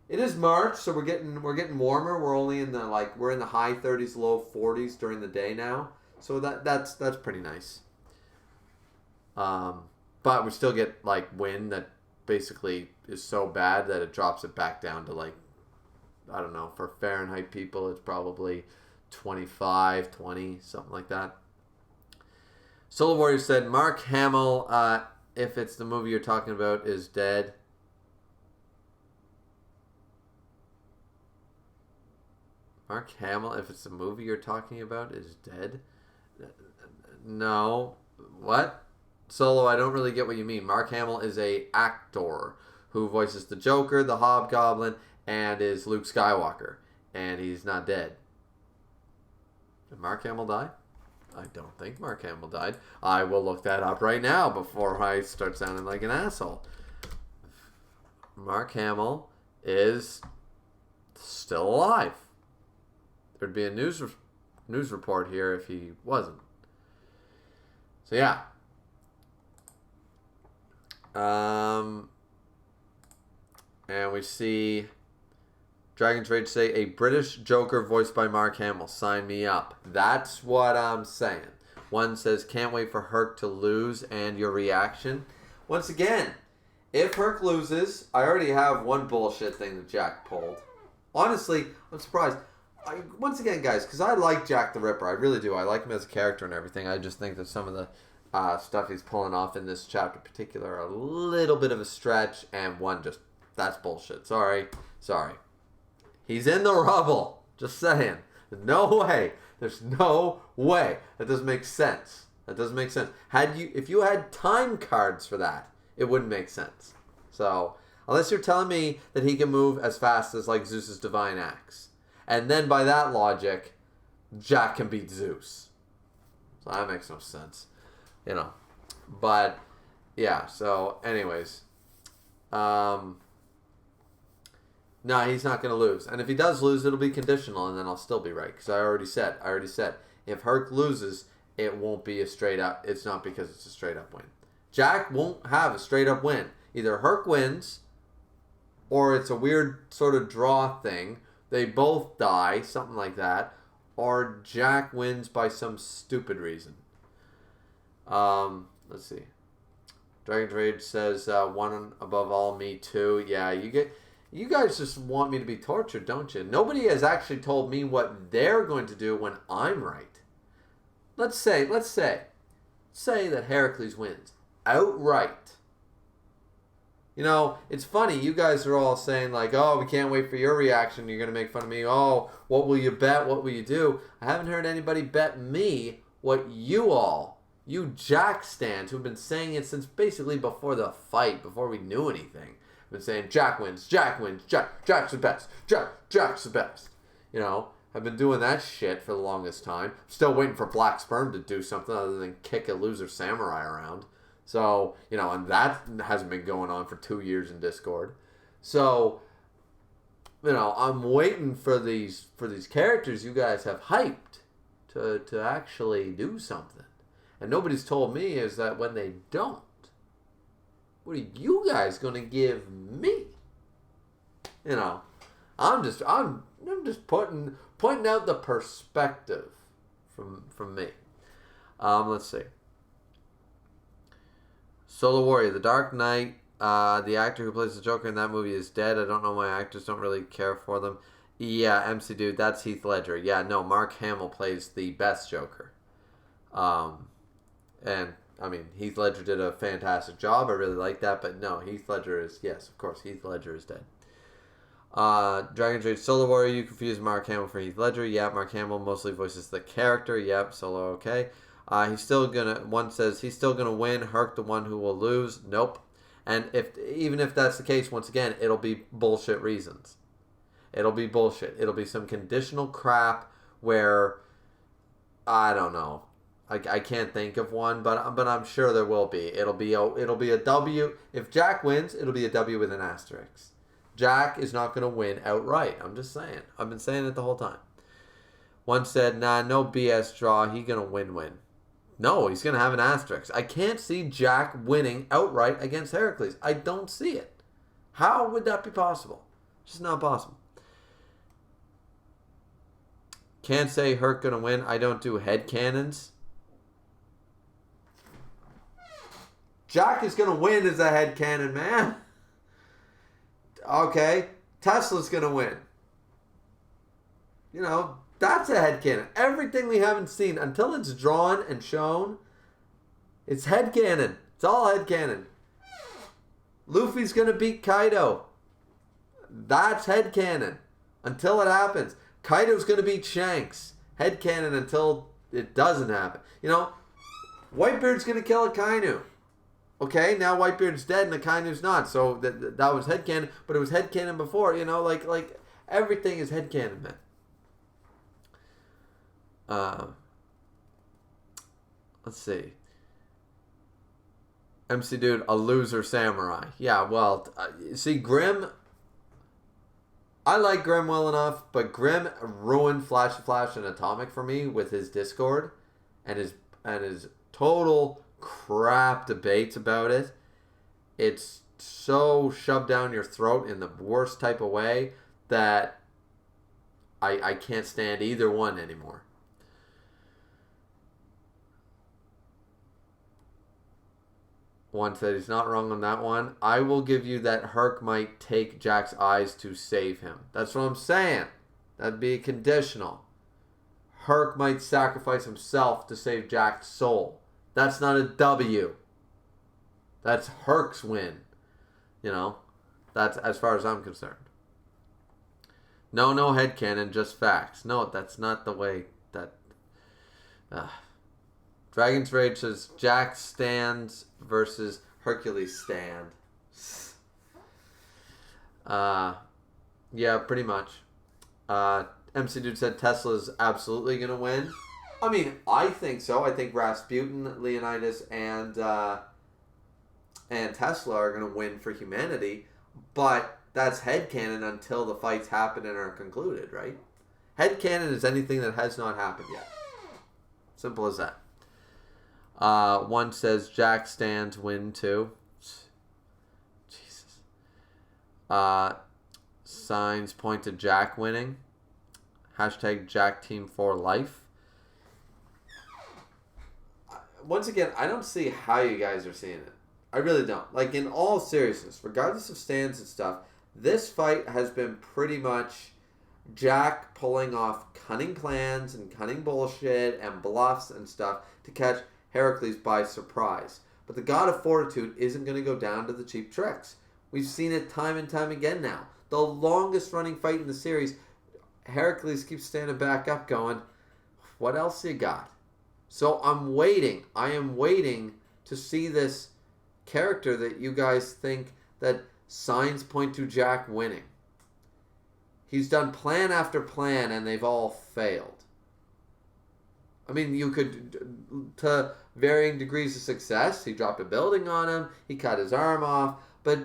It is March, so we're getting warmer. We're only in the we're in the high 30s, low 40s during the day now. So that's pretty nice. But we still get wind that basically is so bad that it drops it back down to I don't know, for Fahrenheit people, it's probably 25, 20, something like that. Solar Warrior said, Mark Hamill, if it's the movie you're talking about, is dead. Mark Hamill, if it's the movie you're talking about, is dead? No. What? Solo, I don't really get what you mean. Mark Hamill is a actor who voices the Joker, the Hobgoblin, and is Luke Skywalker. And he's not dead. Did Mark Hamill die? I don't think Mark Hamill died. I will look that up right now before I start sounding like an asshole. Mark Hamill is still alive. There'd be a news report here if he wasn't. So yeah. And we see Dragon's Rage say a British Joker voiced by Mark Hamill. Sign me up. That's what I'm saying. One says, can't wait for Herc to lose, and your reaction. Once again, if Herc loses, I already have one bullshit thing that Jack pulled. Honestly, I'm surprised. Once again, guys, because I like Jack the Ripper. I really do. I like him as a character and everything. I just think that some of the stuff he's pulling off in this chapter in particular are a little bit of a stretch, and one just, that's bullshit. Sorry. He's in the rubble. Just saying. No way. There's no way. That doesn't make sense. If you had time cards for that, it wouldn't make sense. So, unless you're telling me that he can move as fast as like Zeus's divine axe. And then by that logic, Jack can beat Zeus. So that makes no sense. You know. But, yeah. So, anyways. No, he's not going to lose. And if he does lose, it'll be conditional, and then I'll still be right. Because I already said, if Herc loses, it won't be a straight up. It's not because it's a straight up win. Jack won't have a straight up win. Either Herc wins, or it's a weird sort of draw thing. They both die, something like that. Or Jack wins by some stupid reason. Let's see. Dragon's Rage says, one above all, me too. Yeah, you guys just want me to be tortured, don't you? Nobody has actually told me what they're going to do when I'm right. Let's say that Heracles wins outright. You know, it's funny. You guys are all saying like, oh, we can't wait for your reaction. You're going to make fun of me. Oh, what will you bet? What will you do? I haven't heard anybody bet me what you Jack stands who've been saying it since basically before the fight, before we knew anything. Been saying Jack wins, Jack's the best, Jack's the best. You know, I've been doing that shit for the longest time. Still waiting for Black Sperm to do something other than kick a loser samurai around. So, you know, and that hasn't been going on for 2 years in Discord. So, you know, I'm waiting for these characters you guys have hyped to actually do something. And nobody's told me is that when they don't, what are you guys going to give me? You know, I'm just pointing out the perspective from me. Let's see. Solar Warrior, The Dark Knight. The actor who plays the Joker in that movie is dead. I don't know why actors don't really care for them. Yeah, MC Dude, that's Heath Ledger. Yeah, no, Mark Hamill plays the best Joker. And I mean, Heath Ledger did a fantastic job. I really like that. But no, Heath Ledger is, yes, of course, Heath Ledger is dead. Dragon's Rage Solar Warrior, you confuse Mark Hamill for Heath Ledger. Yeah, Mark Hamill mostly voices the character. Yep, Solo, okay. One says he's still gonna win. Herc the one who will lose. Nope. And even if that's the case, once again, it'll be bullshit reasons. It'll be bullshit. It'll be some conditional crap where, I don't know. I can't think of one, but I'm sure there will be. It'll be a W. If Jack wins, it'll be a W with an asterisk. Jack is not going to win outright. I'm just saying. I've been saying it the whole time. One said, nah, no BS draw. He's going to win. No, he's going to have an asterisk. I can't see Jack winning outright against Heracles. I don't see it. How would that be possible? It's just not possible. Can't say Herc going to win. I don't do head cannons. Jack is going to win as a headcanon, man. Okay. Tesla's going to win. You know, that's a headcanon. Everything we haven't seen, until it's drawn and shown, it's headcanon. It's all headcanon. Luffy's gonna beat Kaido. That's headcanon. Until it happens. Kaido's gonna beat Shanks. Headcanon until it doesn't happen. You know, Whitebeard's gonna kill Akainu. Okay, now Whitebeard's dead and Akainu's not. So that was headcanon, but it was headcanon before. You know, like everything is headcanon, man. Let's see. MC Dude, a loser samurai. Yeah, well, see, Grim. I like Grim well enough, but Grim ruined Flash and Atomic for me with his Discord and his total crap debates about it. It's so shoved down your throat in the worst type of way that I can't stand either one anymore. One said he's not wrong on that one. I will give you that Herc might take Jack's eyes to save him. That's what I'm saying. That'd be conditional. Herc might sacrifice himself to save Jack's soul. That's not a W. That's Herc's win. You know, that's as far as I'm concerned. No headcanon, just facts. No, that's not the way that... Dragon's Rage says Jack stands versus Hercules stand. Yeah, pretty much. MC Dude said Tesla's absolutely going to win. I mean, I think so. I think Rasputin, Leonidas, and Tesla are going to win for humanity. But that's headcanon until the fights happen and are concluded, right? Headcanon is anything that has not happened yet. Simple as that. One says Jack stands win too. Jesus. Signs point to Jack winning. Hashtag Jack Team for life. Once again, I don't see how you guys are seeing it. I really don't. Like, in all seriousness, regardless of stands and stuff, this fight has been pretty much Jack pulling off cunning plans and cunning bullshit and bluffs and stuff to catch Heracles by surprise. But the God of Fortitude isn't going to go down to the cheap tricks. We've seen it time and time again now. The longest running fight in the series, Heracles keeps standing back up going, what else you got? So I'm waiting. I am waiting to see this character that you guys think that signs point to Jack winning. He's done plan after plan and they've all failed. I mean, you could, to varying degrees of success, he dropped a building on him, he cut his arm off, but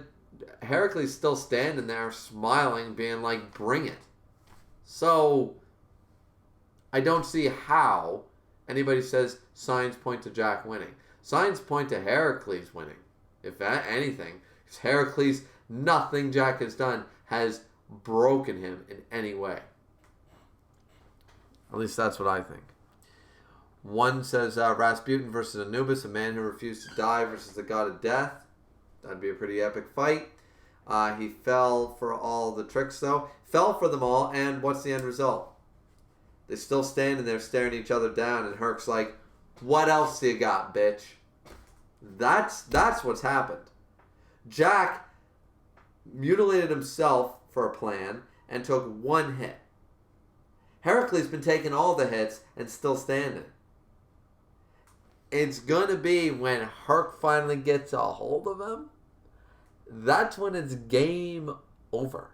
Heracles still standing there smiling, being like, bring it. So, I don't see how anybody says signs point to Jack winning. Signs point to Heracles winning, if anything. Because Heracles, nothing Jack has done has broken him in any way. At least that's what I think. One says Rasputin versus Anubis, a man who refused to die versus the god of death. That'd be a pretty epic fight. He fell for all the tricks, though. Fell for them all, and what's the end result? They're still standing there staring each other down, and Herc's like, what else you got, bitch? That's what's happened. Jack mutilated himself for a plan and took one hit. Heracles been taking all the hits and still standing. It's going to be when Herc finally gets a hold of him. That's when it's game over.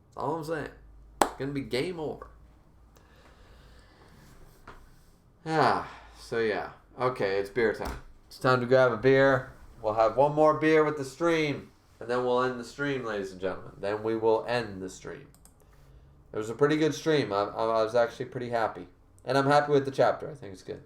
That's all I'm saying. It's going to be game over. So yeah. Okay, it's beer time. It's time to grab a beer. We'll have one more beer with the stream. And then we'll end the stream, ladies and gentlemen. Then we will end the stream. It was a pretty good stream. I was actually pretty happy. And I'm happy with the chapter. I think it's good.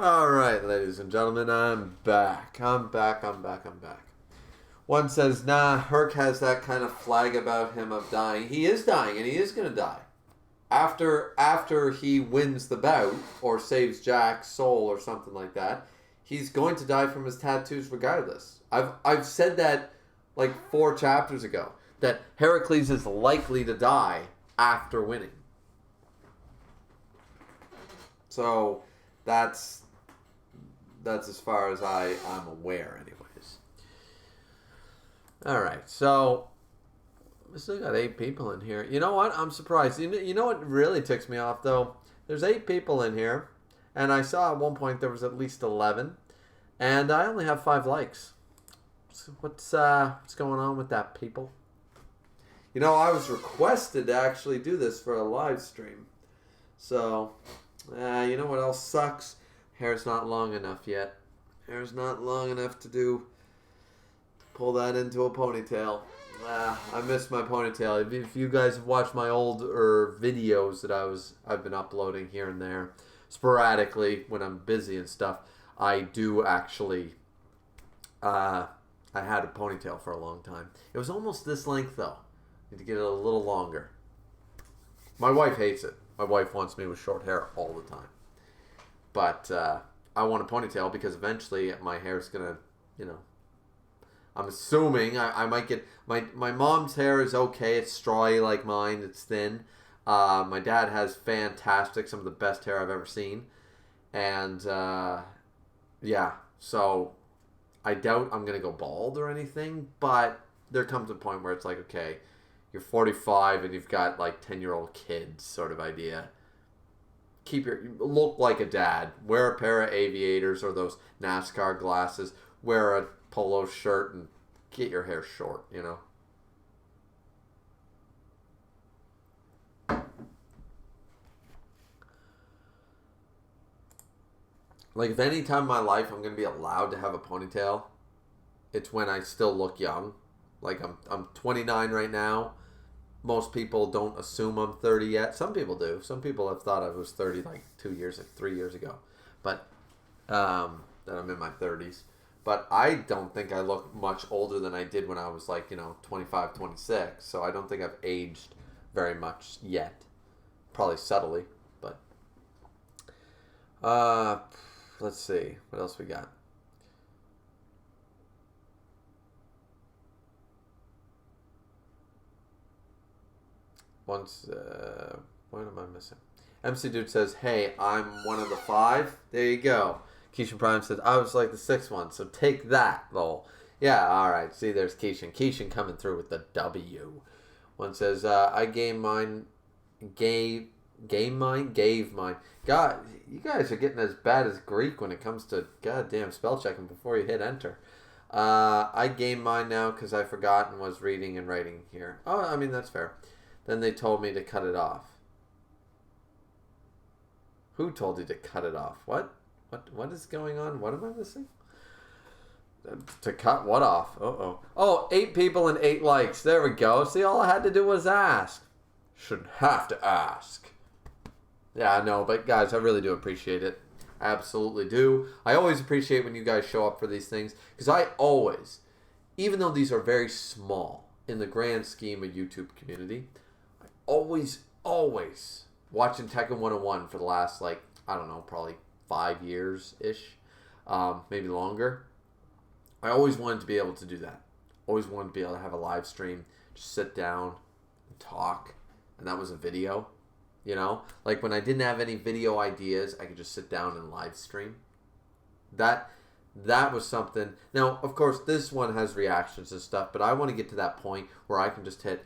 All right, ladies and gentlemen, I'm back. I'm back. One says, nah, Herc has that kind of flag about him of dying. He is dying, and he is going to die. After he wins the bout, or saves Jack's soul, or something like that, he's going to die from his tattoos regardless. I've said that like 4 chapters ago, that Heracles is likely to die after winning. So that's as far as I'm aware, anyways. All right, so we still got 8 people in here. You know what? I'm surprised. You know what really ticks me off, though? There's 8 people in here, and I saw at one point there was at least 11, and I only have 5 likes. So what's going on with that, people? You know, I was requested to actually do this for a live stream. So, you know what else sucks? Hair's not long enough yet. Hair's not long enough to pull that into a ponytail. I miss my ponytail. If you guys have watched my older videos that I've been uploading here and there sporadically when I'm busy and stuff, I do actually I had a ponytail for a long time. It was almost this length though. Need to get it a little longer. My wife hates it. My wife wants me with short hair all the time. But I want a ponytail because eventually my hair's gonna, I'm assuming I might get my mom's hair is okay. It's strawy like mine. It's thin. My dad has fantastic, some of the best hair I've ever seen, and yeah. So I doubt I'm gonna go bald or anything. But there comes a point where it's like, okay, you're 45 and you've got like 10-year-old kids, sort of idea. Look like a dad. Wear a pair of aviators or those NASCAR glasses. Wear a polo shirt and get your hair short, Like, if any time in my life I'm going to be allowed to have a ponytail, it's when I still look young. Like, I'm 29 right now. Most people don't assume I'm 30 yet. Some people do. Some people have thought I was 30 like 3 years ago. But, that I'm in my 30s. But I don't think I look much older than I did when I was like, 25, 26. So I don't think I've aged very much yet. Probably subtly, but... let's see. What else we got? What am I missing? MC Dude says, hey, I'm one of the 5. There you go. Keishan Prime says, I was like the 6th one, so take that, lol. Yeah, alright. See, there's Keishan. Keishan coming through with the W. One says, I gave mine. God, you guys are getting as bad as Greek when it comes to goddamn spell checking before you hit enter. I game mine now because I forgot and was reading and writing here. Oh, I mean, that's fair. Then they told me to cut it off. Who told you to cut it off? What is going on? What am I missing? To cut what off? Uh-oh. Oh, 8 people and 8 likes. There we go. See, all I had to do was ask. Shouldn't have to ask. Yeah, I know, but guys, I really do appreciate it. I absolutely do. I always appreciate when you guys show up for these things, because I always, even though these are very small in the grand scheme of YouTube community, I always, watching Tekken 101 for the last, like, I don't know, probably 5 years-ish, maybe longer. I always wanted to be able to do that. Always wanted to be able to have a live stream, just sit down and talk, and that was a video. Like when I didn't have any video ideas, I could just sit down and live stream. That was something. Now, of course, this one has reactions and stuff, but I want to get to that point where I can just hit,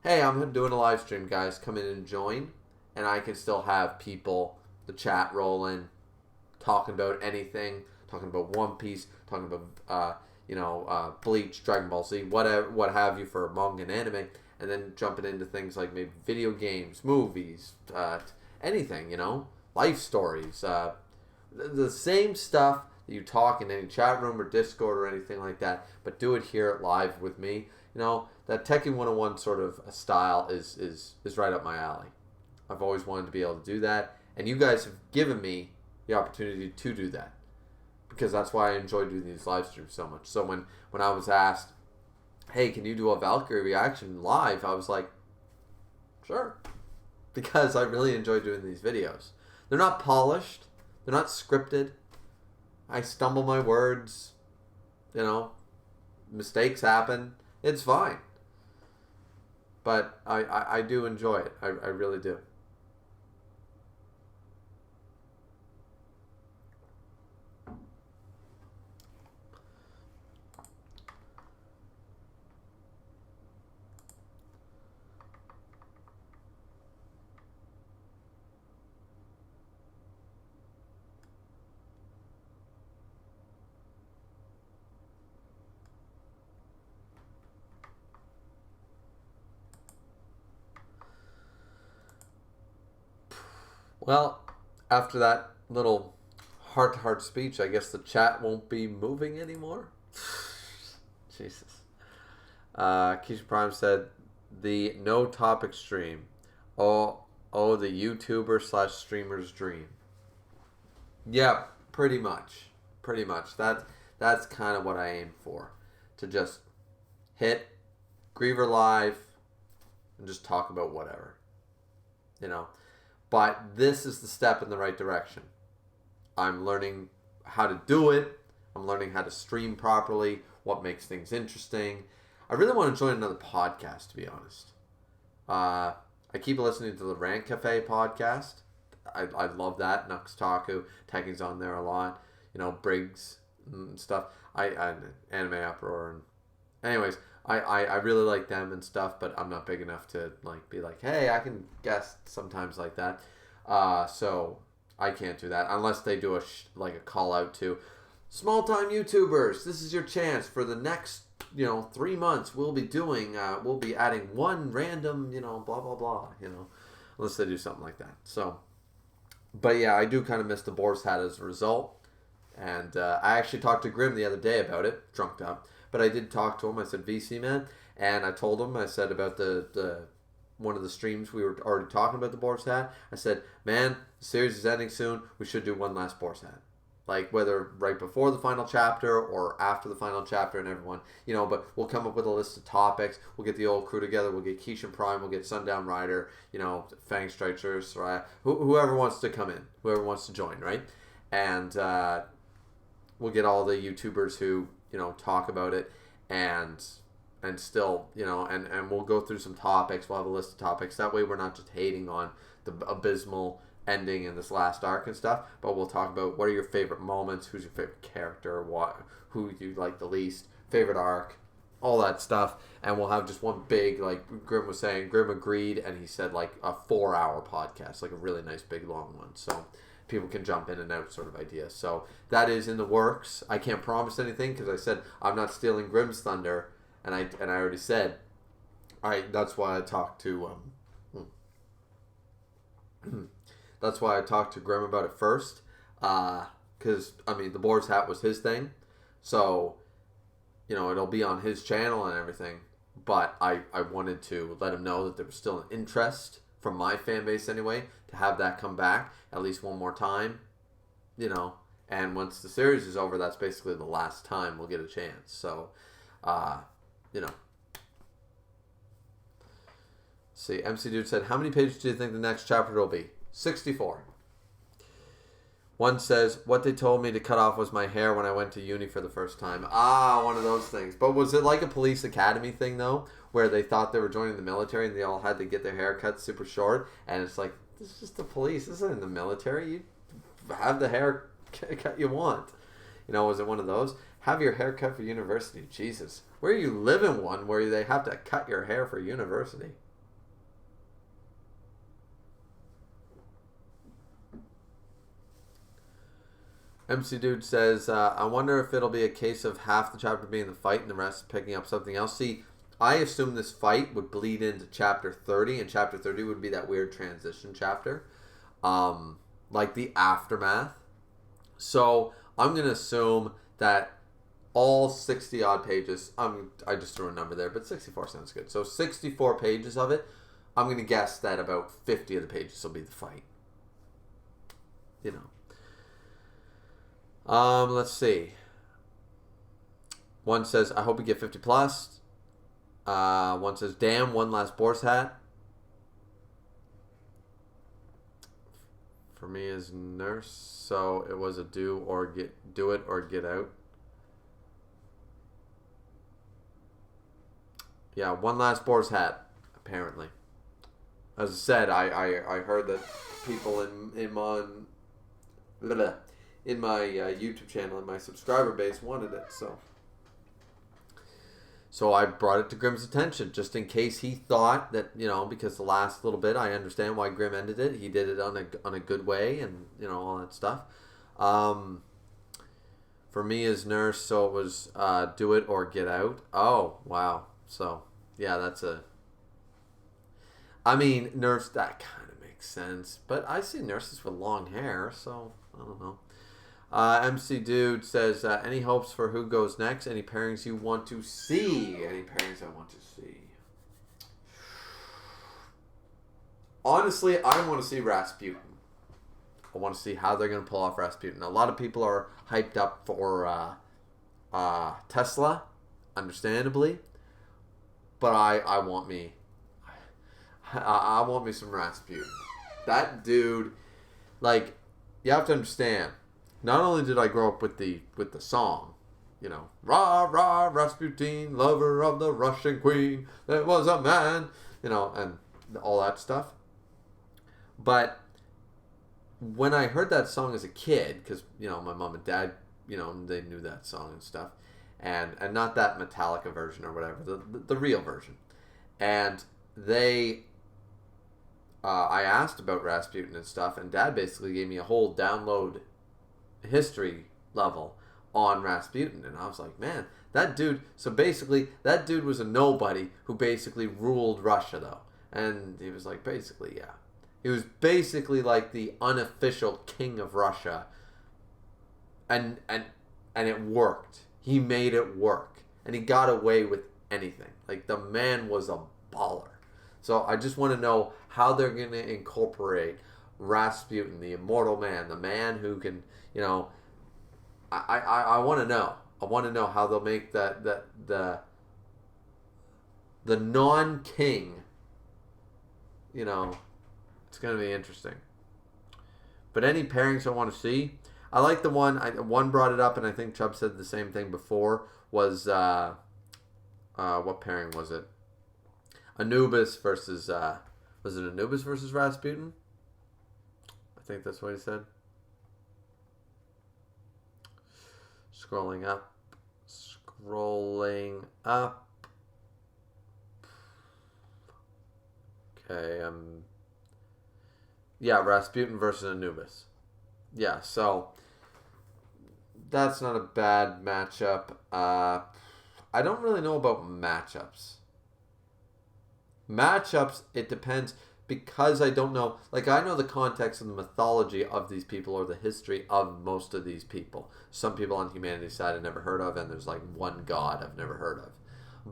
hey, I'm doing a live stream, guys. Come in and join. And I can still have people, the chat rolling, talking about anything, talking about One Piece, talking about, Bleach, Dragon Ball Z, whatever, what have you for manga and anime. And then jumping into things like maybe video games, movies, anything, life stories. The same stuff that you talk in any chat room or Discord or anything like that, but do it here live with me. That Tekken 101 sort of a style is right up my alley. I've always wanted to be able to do that. And you guys have given me the opportunity to do that. Because that's why I enjoy doing these live streams so much. So when I was asked, hey, can you do a Valkyrie reaction live? I was like, sure. Because I really enjoy doing these videos. They're not polished. They're not scripted. I stumble my words. You know, mistakes happen. It's fine. But I do enjoy it. I really do. Well, after that little heart-to-heart speech, I guess the chat won't be moving anymore. Jesus. Keisha Prime said, the no topic stream. Oh, the YouTuber / streamer's dream. Yeah, pretty much. Pretty much. That's kind of what I aim for. To just hit Griever live and just talk about whatever. You know. But this is the step in the right direction. I'm learning how to do it. I'm learning how to stream properly, what makes things interesting. I really want to join another podcast, to be honest. I keep listening to the Rant Cafe podcast. I love that. Nux Taku, Tekking's on there a lot. You know, Briggs and stuff. I Anime Uproar. And anyways, I really like them and stuff, but I'm not big enough to like be like, hey, I can guest sometimes like that. So I can't do that unless they do a call out to small time YouTubers. This is your chance for the next 3 months. We'll be adding one random blah blah blah. Unless they do something like that. So, but yeah, I do kind of miss the Boar's Hat as a result. And I actually talked to Grim the other day about it, drunked up. But I did talk to him. I said, VC, man. And I told him, I said about the one of the streams we were already talking about the Boar's Hat. I said, man, the series is ending soon. We should do one last Boar's Hat. Like, whether right before the final chapter or after the final chapter and everyone, but we'll come up with a list of topics. We'll get the old crew together. We'll get Keisha Prime. We'll get Sundown Rider, Fang Strikers, right? Whoever wants to come in. Whoever wants to join, right? And we'll get all the YouTubers who talk about it and still, and we'll go through some topics. We'll have a list of topics. That way we're not just hating on the abysmal ending in this last arc and stuff, but we'll talk about what are your favorite moments, who's your favorite character, who you like the least, favorite arc, all that stuff. And we'll have just one big, like Grim was saying, Grim agreed, and he said like a 4-hour podcast, like a really nice big long one. So people can jump in and out sort of idea. So that is in the works. I can't promise anything because I said I'm not stealing Grim's thunder, and I already said, that's why I talked to that's why I talked to Grim about it first, because the Boar's Hat was his thing, so it'll be on his channel and everything. But I wanted to let him know that there was still an interest from my fan base anyway, to have that come back at least one more time, and once the series is over, that's basically the last time we'll get a chance. So, see, MC Dude said, how many pages do you think the next chapter will be? 64. One says, what they told me to cut off was my hair when I went to uni for the first time. One of those things. But was it like a police academy thing, though, where they thought they were joining the military and they all had to get their hair cut super short? And it's like, this is just the police. This isn't in the military. You have the hair cut you want. Was it one of those? Have your hair cut for university. Jesus. Where you live in one where they have to cut your hair for university? MC Dude says, I wonder if it'll be a case of half the chapter being the fight and the rest picking up something else. See, I assume this fight would bleed into chapter 30, and chapter 30 would be that weird transition chapter, like the aftermath. So I'm going to assume that all 60-odd pages, I just threw a number there, but 64 sounds good. So 64 pages of it, I'm going to guess that about 50 of the pages will be the fight. Let's see. One says, I hope we get 50 plus. One says, damn, one last Boar's hat. For me is nurse, so it was a do it or get out. Yeah, one last Boar's hat, apparently. As I said, I heard that people in my YouTube channel and my subscriber base wanted it, so I brought it to Grimm's attention just in case he thought that, because the last little bit, I understand why Grimm ended it. He did it on a good way and, all that stuff. For me as nurse, so it was do it or get out. Oh, wow. So, yeah, nurse, that kind of makes sense. But I see nurses with long hair, so I don't know. MC Dude says, any hopes for who goes next? Any pairings you want to see? Any pairings I want to see? Honestly, I want to see Rasputin. I want to see how they're going to pull off Rasputin. A lot of people are hyped up for Tesla, understandably. But I want me some Rasputin. That dude, you have to understand. Not only did I grow up with the song, rah rah Rasputin, lover of the Russian queen, there was a man, and all that stuff. But when I heard that song as a kid, because my mom and dad, they knew that song and stuff, and not that Metallica version or whatever, the real version, and I asked about Rasputin and stuff, and Dad basically gave me a whole download history level on Rasputin, and I was like, man, that dude. So basically, that dude was a nobody who basically ruled Russia, though, and he was basically, yeah, he was basically like the unofficial king of Russia, and it worked. He made it work, and he got away with anything. The man was a baller. So I just want to know how they're going to incorporate Rasputin, the immortal man, the man who can, I want to know. I want to know how they'll make the non-king, it's going to be interesting. But any pairings I want to see, I like the one brought it up, and I think Chubb said the same thing before, was, what pairing was it? Anubis versus, was it Anubis versus Rasputin? I think that's what he said. Scrolling up. Okay, yeah, Rasputin versus Anubis. Yeah, so that's not a bad matchup. I don't really know about matchups. Matchups, it depends, because I don't know. I know the context and the mythology of these people, or the history of most of these people. Some people on humanity's side I've never heard of, and there's one god I've never heard of.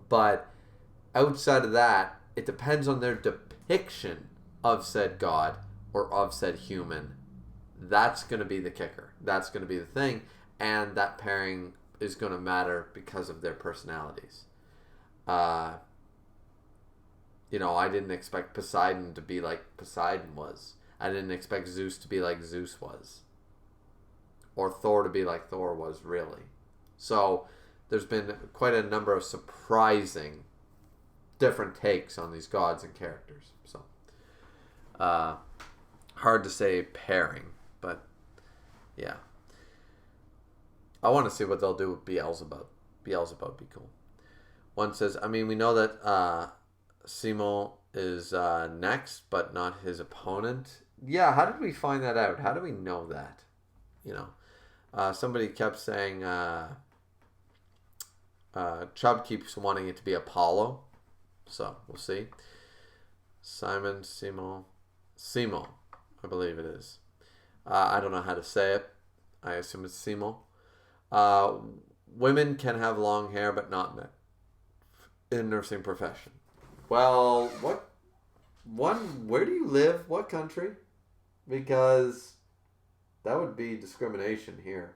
But outside of that, it depends on their depiction of said god or of said human. That's going to be the kicker. That's going to be the thing, and that pairing is going to matter because of their personalities. I didn't expect Poseidon to be like Poseidon was. I didn't expect Zeus to be like Zeus was. Or Thor to be like Thor was, really. So, there's been quite a number of surprising different takes on these gods and characters. So, hard to say pairing, but yeah. I want to see what they'll do with Beelzebub. Beelzebub would be cool. One says, we know that Simon is next, but not his opponent. Yeah, how did we find that out? How do we know that? Somebody kept saying Chubb keeps wanting it to be Apollo. So, we'll see. Simon, I believe it is. I don't know how to say it. I assume it's Simon. Women can have long hair, but not in nursing profession. Well, where do you live? What country? Because that would be discrimination here.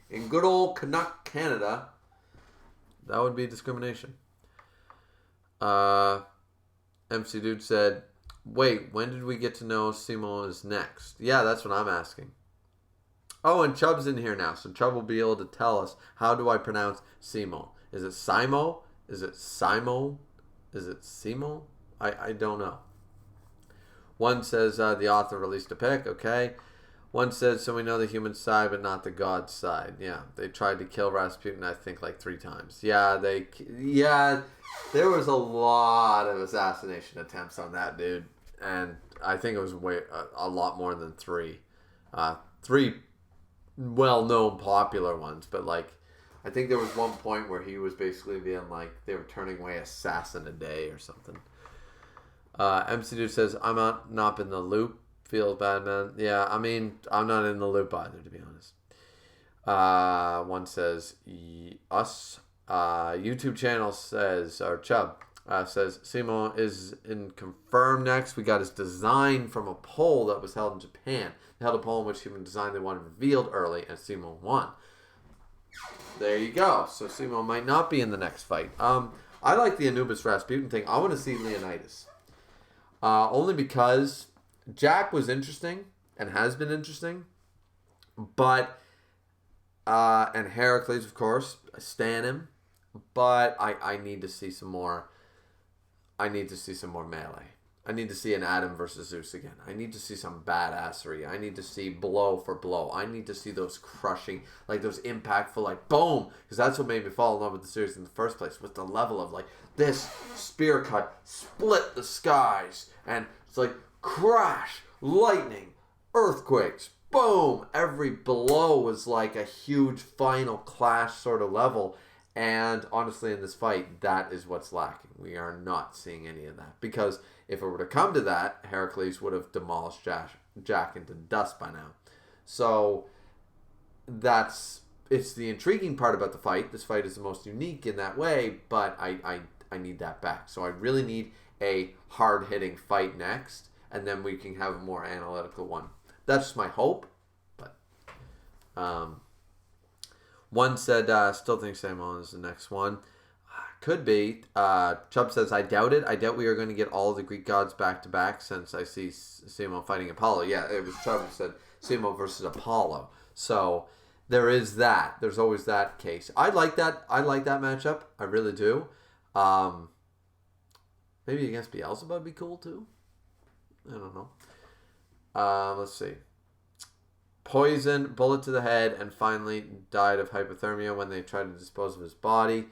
in good old Canuck, Canada, that would be discrimination. MC Dude said, wait, when did we get to know Simo is next? Yeah, that's what I'm asking. Oh, and Chubb's in here now, so Chubb will be able to tell us, how do I pronounce Simo? Is it Simo? Is it Simo? Is it Simo? I don't know. One says the author released a pic. Okay. One says, so we know the human side, but not the god side. Yeah, they tried to kill Rasputin, I think, like 3 times. Yeah, there was a lot of assassination attempts on that dude, and I think it was a lot more than 3. 3 well-known, popular ones, but like, I think there was one point where he was basically being like, they were turning away assassin a day or something. MC Dude says, I'm not in the loop. Feels bad, man. Yeah, I mean, I'm not in the loop either, to be honest. One says, us. YouTube channel says, or Chubb says, Simo is in confirmed next. We got his design from a poll that was held in Japan. They held a poll in which human design they wanted revealed early, and Simo won. There you go. So Simo might not be in the next fight. I like the Anubis Rasputin thing. I want to see Leonidas. Only because Jack was interesting and has been interesting, but and Heracles, of course, I stan him, but I need to see some more. I need to see some more melee. I need to see an Adam versus Zeus again. I need to see some badassery. I need to see blow for blow. I need to see those crushing, like those impactful, like boom, because that's what made me fall in love with the series in the first place. With the level of like this spear cut split the skies, and it's like crash, lightning, earthquakes, boom. Every blow was like a huge final clash sort of level. And honestly, in this fight, that is what's lacking. We are not seeing any of that. Because if it were to come to that, Heracles would have demolished Jack into dust by now. So it's the intriguing part about the fight. This fight is the most unique in that way, but I need that back. So I really need a hard-hitting fight next, and then we can have a more analytical one. That's just my hope, but one said, still think Samon is the next one. Could be. Chubb says, I doubt it. I doubt we are going to get all the Greek gods back to back since I see Samon fighting Apollo. Yeah, it was Chubb who said Samon versus Apollo. So there is that. There's always that case. I like that. I like that matchup. I really do. Maybe against Beelzebub would be cool too. I don't know. Let's see. Poison, bullet to the head, and finally died of hypothermia when they tried to dispose of his body.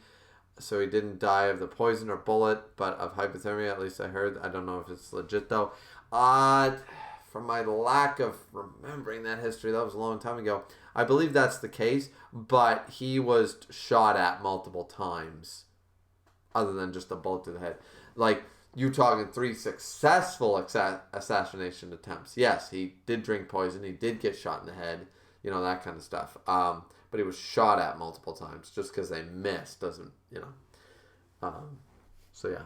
So he didn't die of the poison or bullet, but of hypothermia, at least I heard. I don't know if it's legit, though. From my lack of remembering that history, that was a long time ago, I believe that's the case, but he was shot at multiple times, other than just a bullet to the head. Like, you're talking 3 successful assassination attempts. Yes, he did drink poison. He did get shot in the head. You know, that kind of stuff. But he was shot at multiple times. Just because they missed doesn't, you know. So, yeah.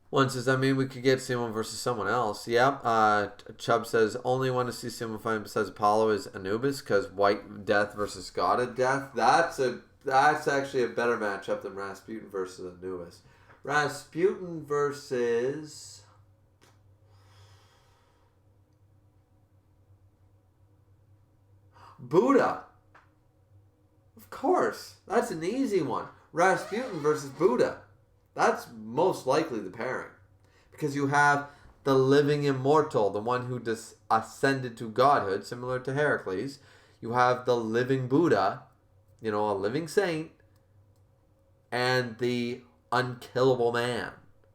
One says, I mean, we could get Simon versus someone else. Yeah. Chubb says, only want to see Simon fight besides Apollo is Anubis, because White Death versus God of Death. That's actually a better matchup than Rasputin versus Anubis. Rasputin versus Buddha. Of course. That's an easy one. Rasputin versus Buddha. That's most likely the pairing. Because you have the living immortal, the one who ascended to godhood, similar to Heracles. You have the living Buddha, you know, a living saint, and the unkillable man.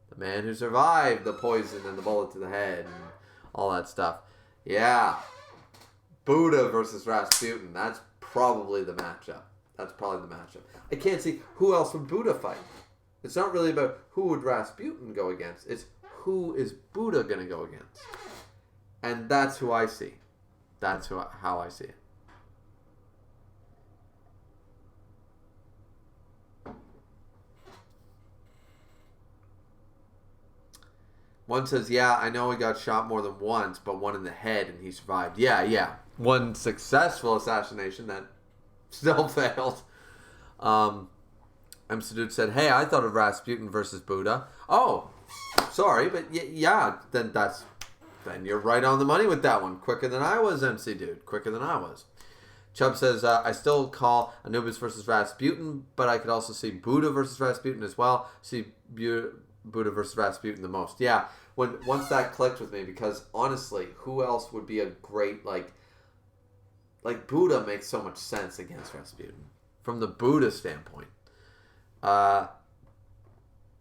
The man who survived the poison and the bullet to the head and all that stuff. Yeah. Buddha versus Rasputin. That's probably the matchup. I can't see who else would Buddha fight. It's not really about who would Rasputin go against. It's who is Buddha going to go against. And that's who I see. That's how I see it. One says, yeah, I know he got shot more than once, but one in the head and he survived. Yeah. One successful assassination that still failed. MC Dude said, hey, I thought of Rasputin versus Buddha. Oh, sorry, but yeah, then you're right on the money with that one. Quicker than I was, MC Dude. Quicker than I was. Chubb says, I still call Anubis versus Rasputin, but I could also see Buddha versus Rasputin as well. See Buddha versus Rasputin the most. Yeah, once that clicked with me, because honestly, who else would be a great, like Buddha makes so much sense against Rasputin from the Buddha standpoint.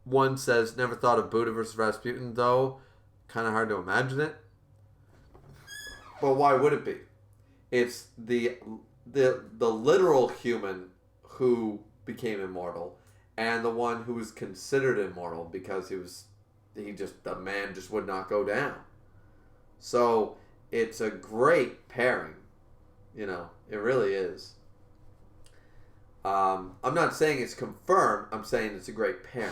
One says, never thought of Buddha versus Rasputin, though. Kind of hard to imagine it. Well, why would it be? It's the literal human who became immortal, and the one who was considered immortal because the man just would not go down. So it's a great pairing. It really is. I'm not saying it's confirmed. I'm saying it's a great pairing.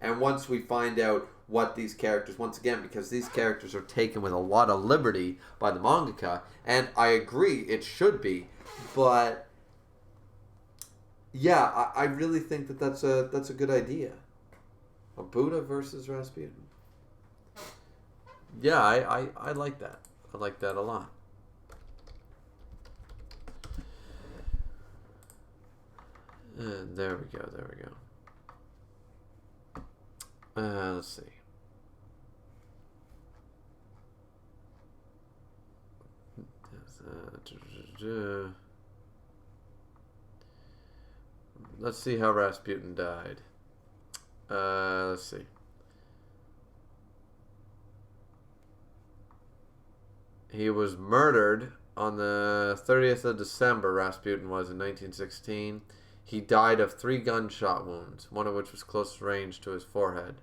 And once we find out what these characters, once again, because these characters are taken with a lot of liberty by the mangaka, and I agree it should be, but yeah, I really think that's a good idea. A Buddha versus Rasputin. Yeah, I like that. I like that a lot. And there we go. Let's see. Let's see how Rasputin died. Let's see. He was murdered on the 30th of December, Rasputin was, in 1916. He died of 3 gunshot wounds, one of which was close range to his forehead.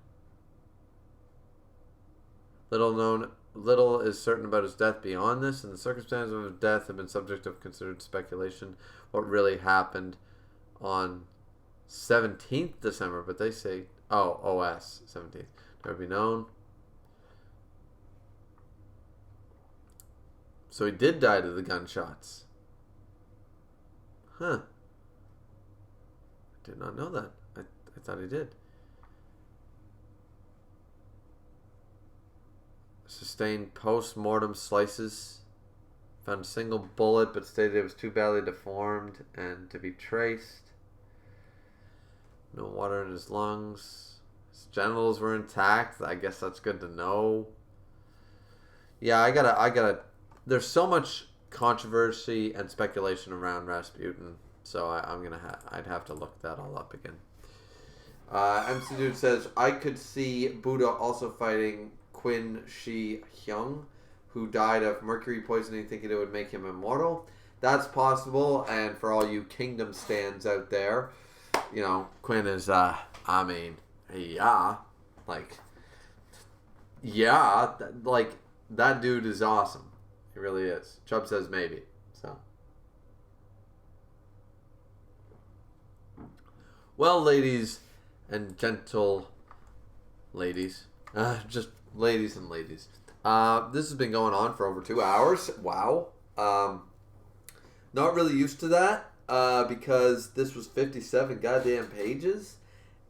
Little is certain about his death beyond this, and the circumstances of his death have been subject of considered speculation. What really happened on 17th December, but they say, OS 17th, never be known. So he did die to the gunshots. Huh. I did not know that. I thought he did. Sustained post-mortem slices. Found a single bullet, but stated it was too badly deformed and to be traced. No water in his lungs. His genitals were intact. I guess that's good to know. Yeah, I gotta. There's so much controversy and speculation around Rasputin, so I'd have to look that all up again. MC Dude says, I could see Buddha also fighting Qin Shi Huang, who died of mercury poisoning, thinking it would make him immortal. That's possible, and for all you Kingdom stands out there, Qin is, that dude is awesome. He really is. Chubb says maybe, so. Well, ladies and gentle ladies, just ladies and ladies. This has been going on for over 2 hours. Wow. Not really used to that because this was 57 goddamn pages,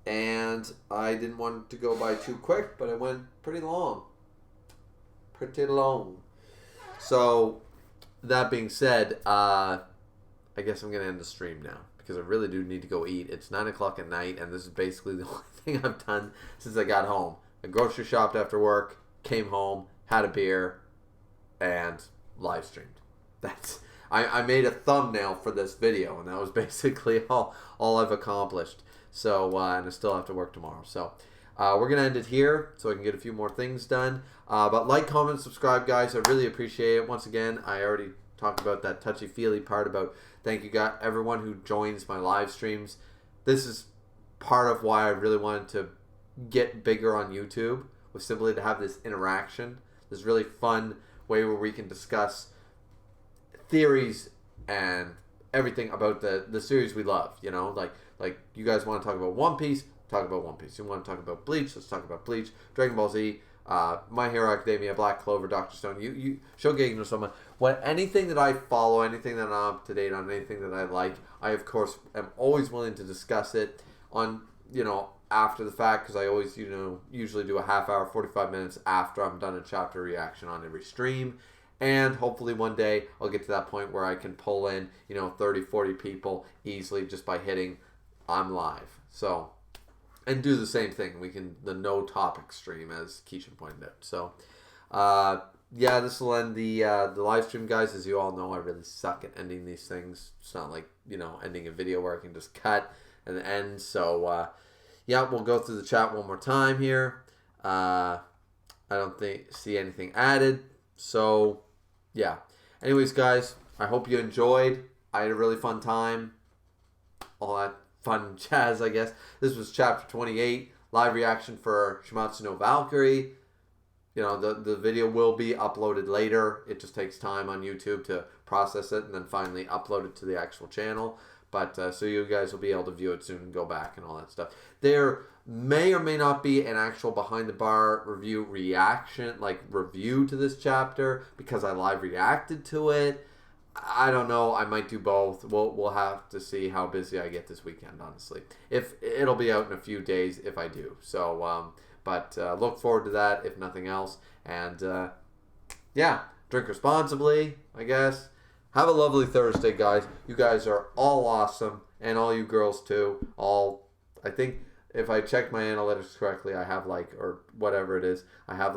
and I didn't want it to go by too quick, but it went pretty long. So, that being said, I guess I'm going to end the stream now because I really do need to go eat. It's 9 o'clock at night, and this is basically the only thing I've done since I got home. I grocery shopped after work, came home, had a beer, and live streamed. I made a thumbnail for this video, and that was basically all I've accomplished. So, and I still have to work tomorrow. So, we're going to end it here so I can get a few more things done. But like, comment, subscribe, guys. I really appreciate it. Once again, I already talked about that touchy-feely part about thank you, guys, everyone who joins my live streams. This is part of why I really wanted to get bigger on YouTube, was simply to have this interaction, this really fun way where we can discuss theories and everything about the series we love. Like you guys want to talk about One Piece, talk about One Piece. You want to talk about Bleach, let's talk about Bleach. Dragon Ball Z, My Hero Academia, Black Clover, Doctor Stone, you Shogeki no Soma. Anything that I follow, anything that I'm up to date on, anything that I like, I of course am always willing to discuss it on, after the fact, because I always, usually do a half hour, 45 minutes after I'm done a chapter reaction on every stream. And hopefully one day I'll get to that point where I can pull in, 30, 40 people easily just by hitting I'm live. So, and do the same thing. We can, the no topic stream, as Keishan pointed out. So, yeah, this will end the live stream, guys. As you all know, I really suck at ending these things. It's not like, ending a video where I can just cut and end. So, yeah, we'll go through the chat one more time here. I don't see anything added. So, yeah. Anyways, guys, I hope you enjoyed. I had a really fun time. All that fun jazz, I guess. This was chapter 28, live reaction for Shuumatsu no Valkyrie. The video will be uploaded later. It just takes time on YouTube to process it and then finally upload it to the actual channel. But so you guys will be able to view it soon and go back and all that stuff. There may or may not be an actual behind the bar review review to this chapter because I live reacted to it. I don't know. I might do both. We'll have to see how busy I get this weekend, honestly. If it'll be out in a few days if I do. So, but look forward to that if nothing else. And yeah, drink responsibly, I guess. Have a lovely Thursday, guys. You guys are all awesome, and all you girls too. I think if I checked my analytics correctly, I have or whatever it is, I have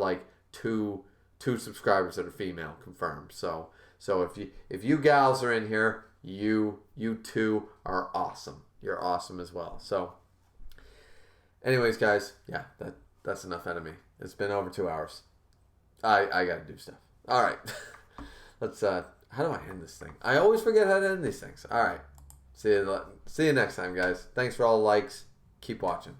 two subscribers that are female confirmed. So if you gals are in here, you two are awesome. You're awesome as well. So, anyways, guys, yeah, that's enough out of me. It's been over 2 hours. I gotta do stuff. All right, let's. How do I end this thing? I always forget how to end these things. All right, see you next time, guys. Thanks for all the likes. Keep watching.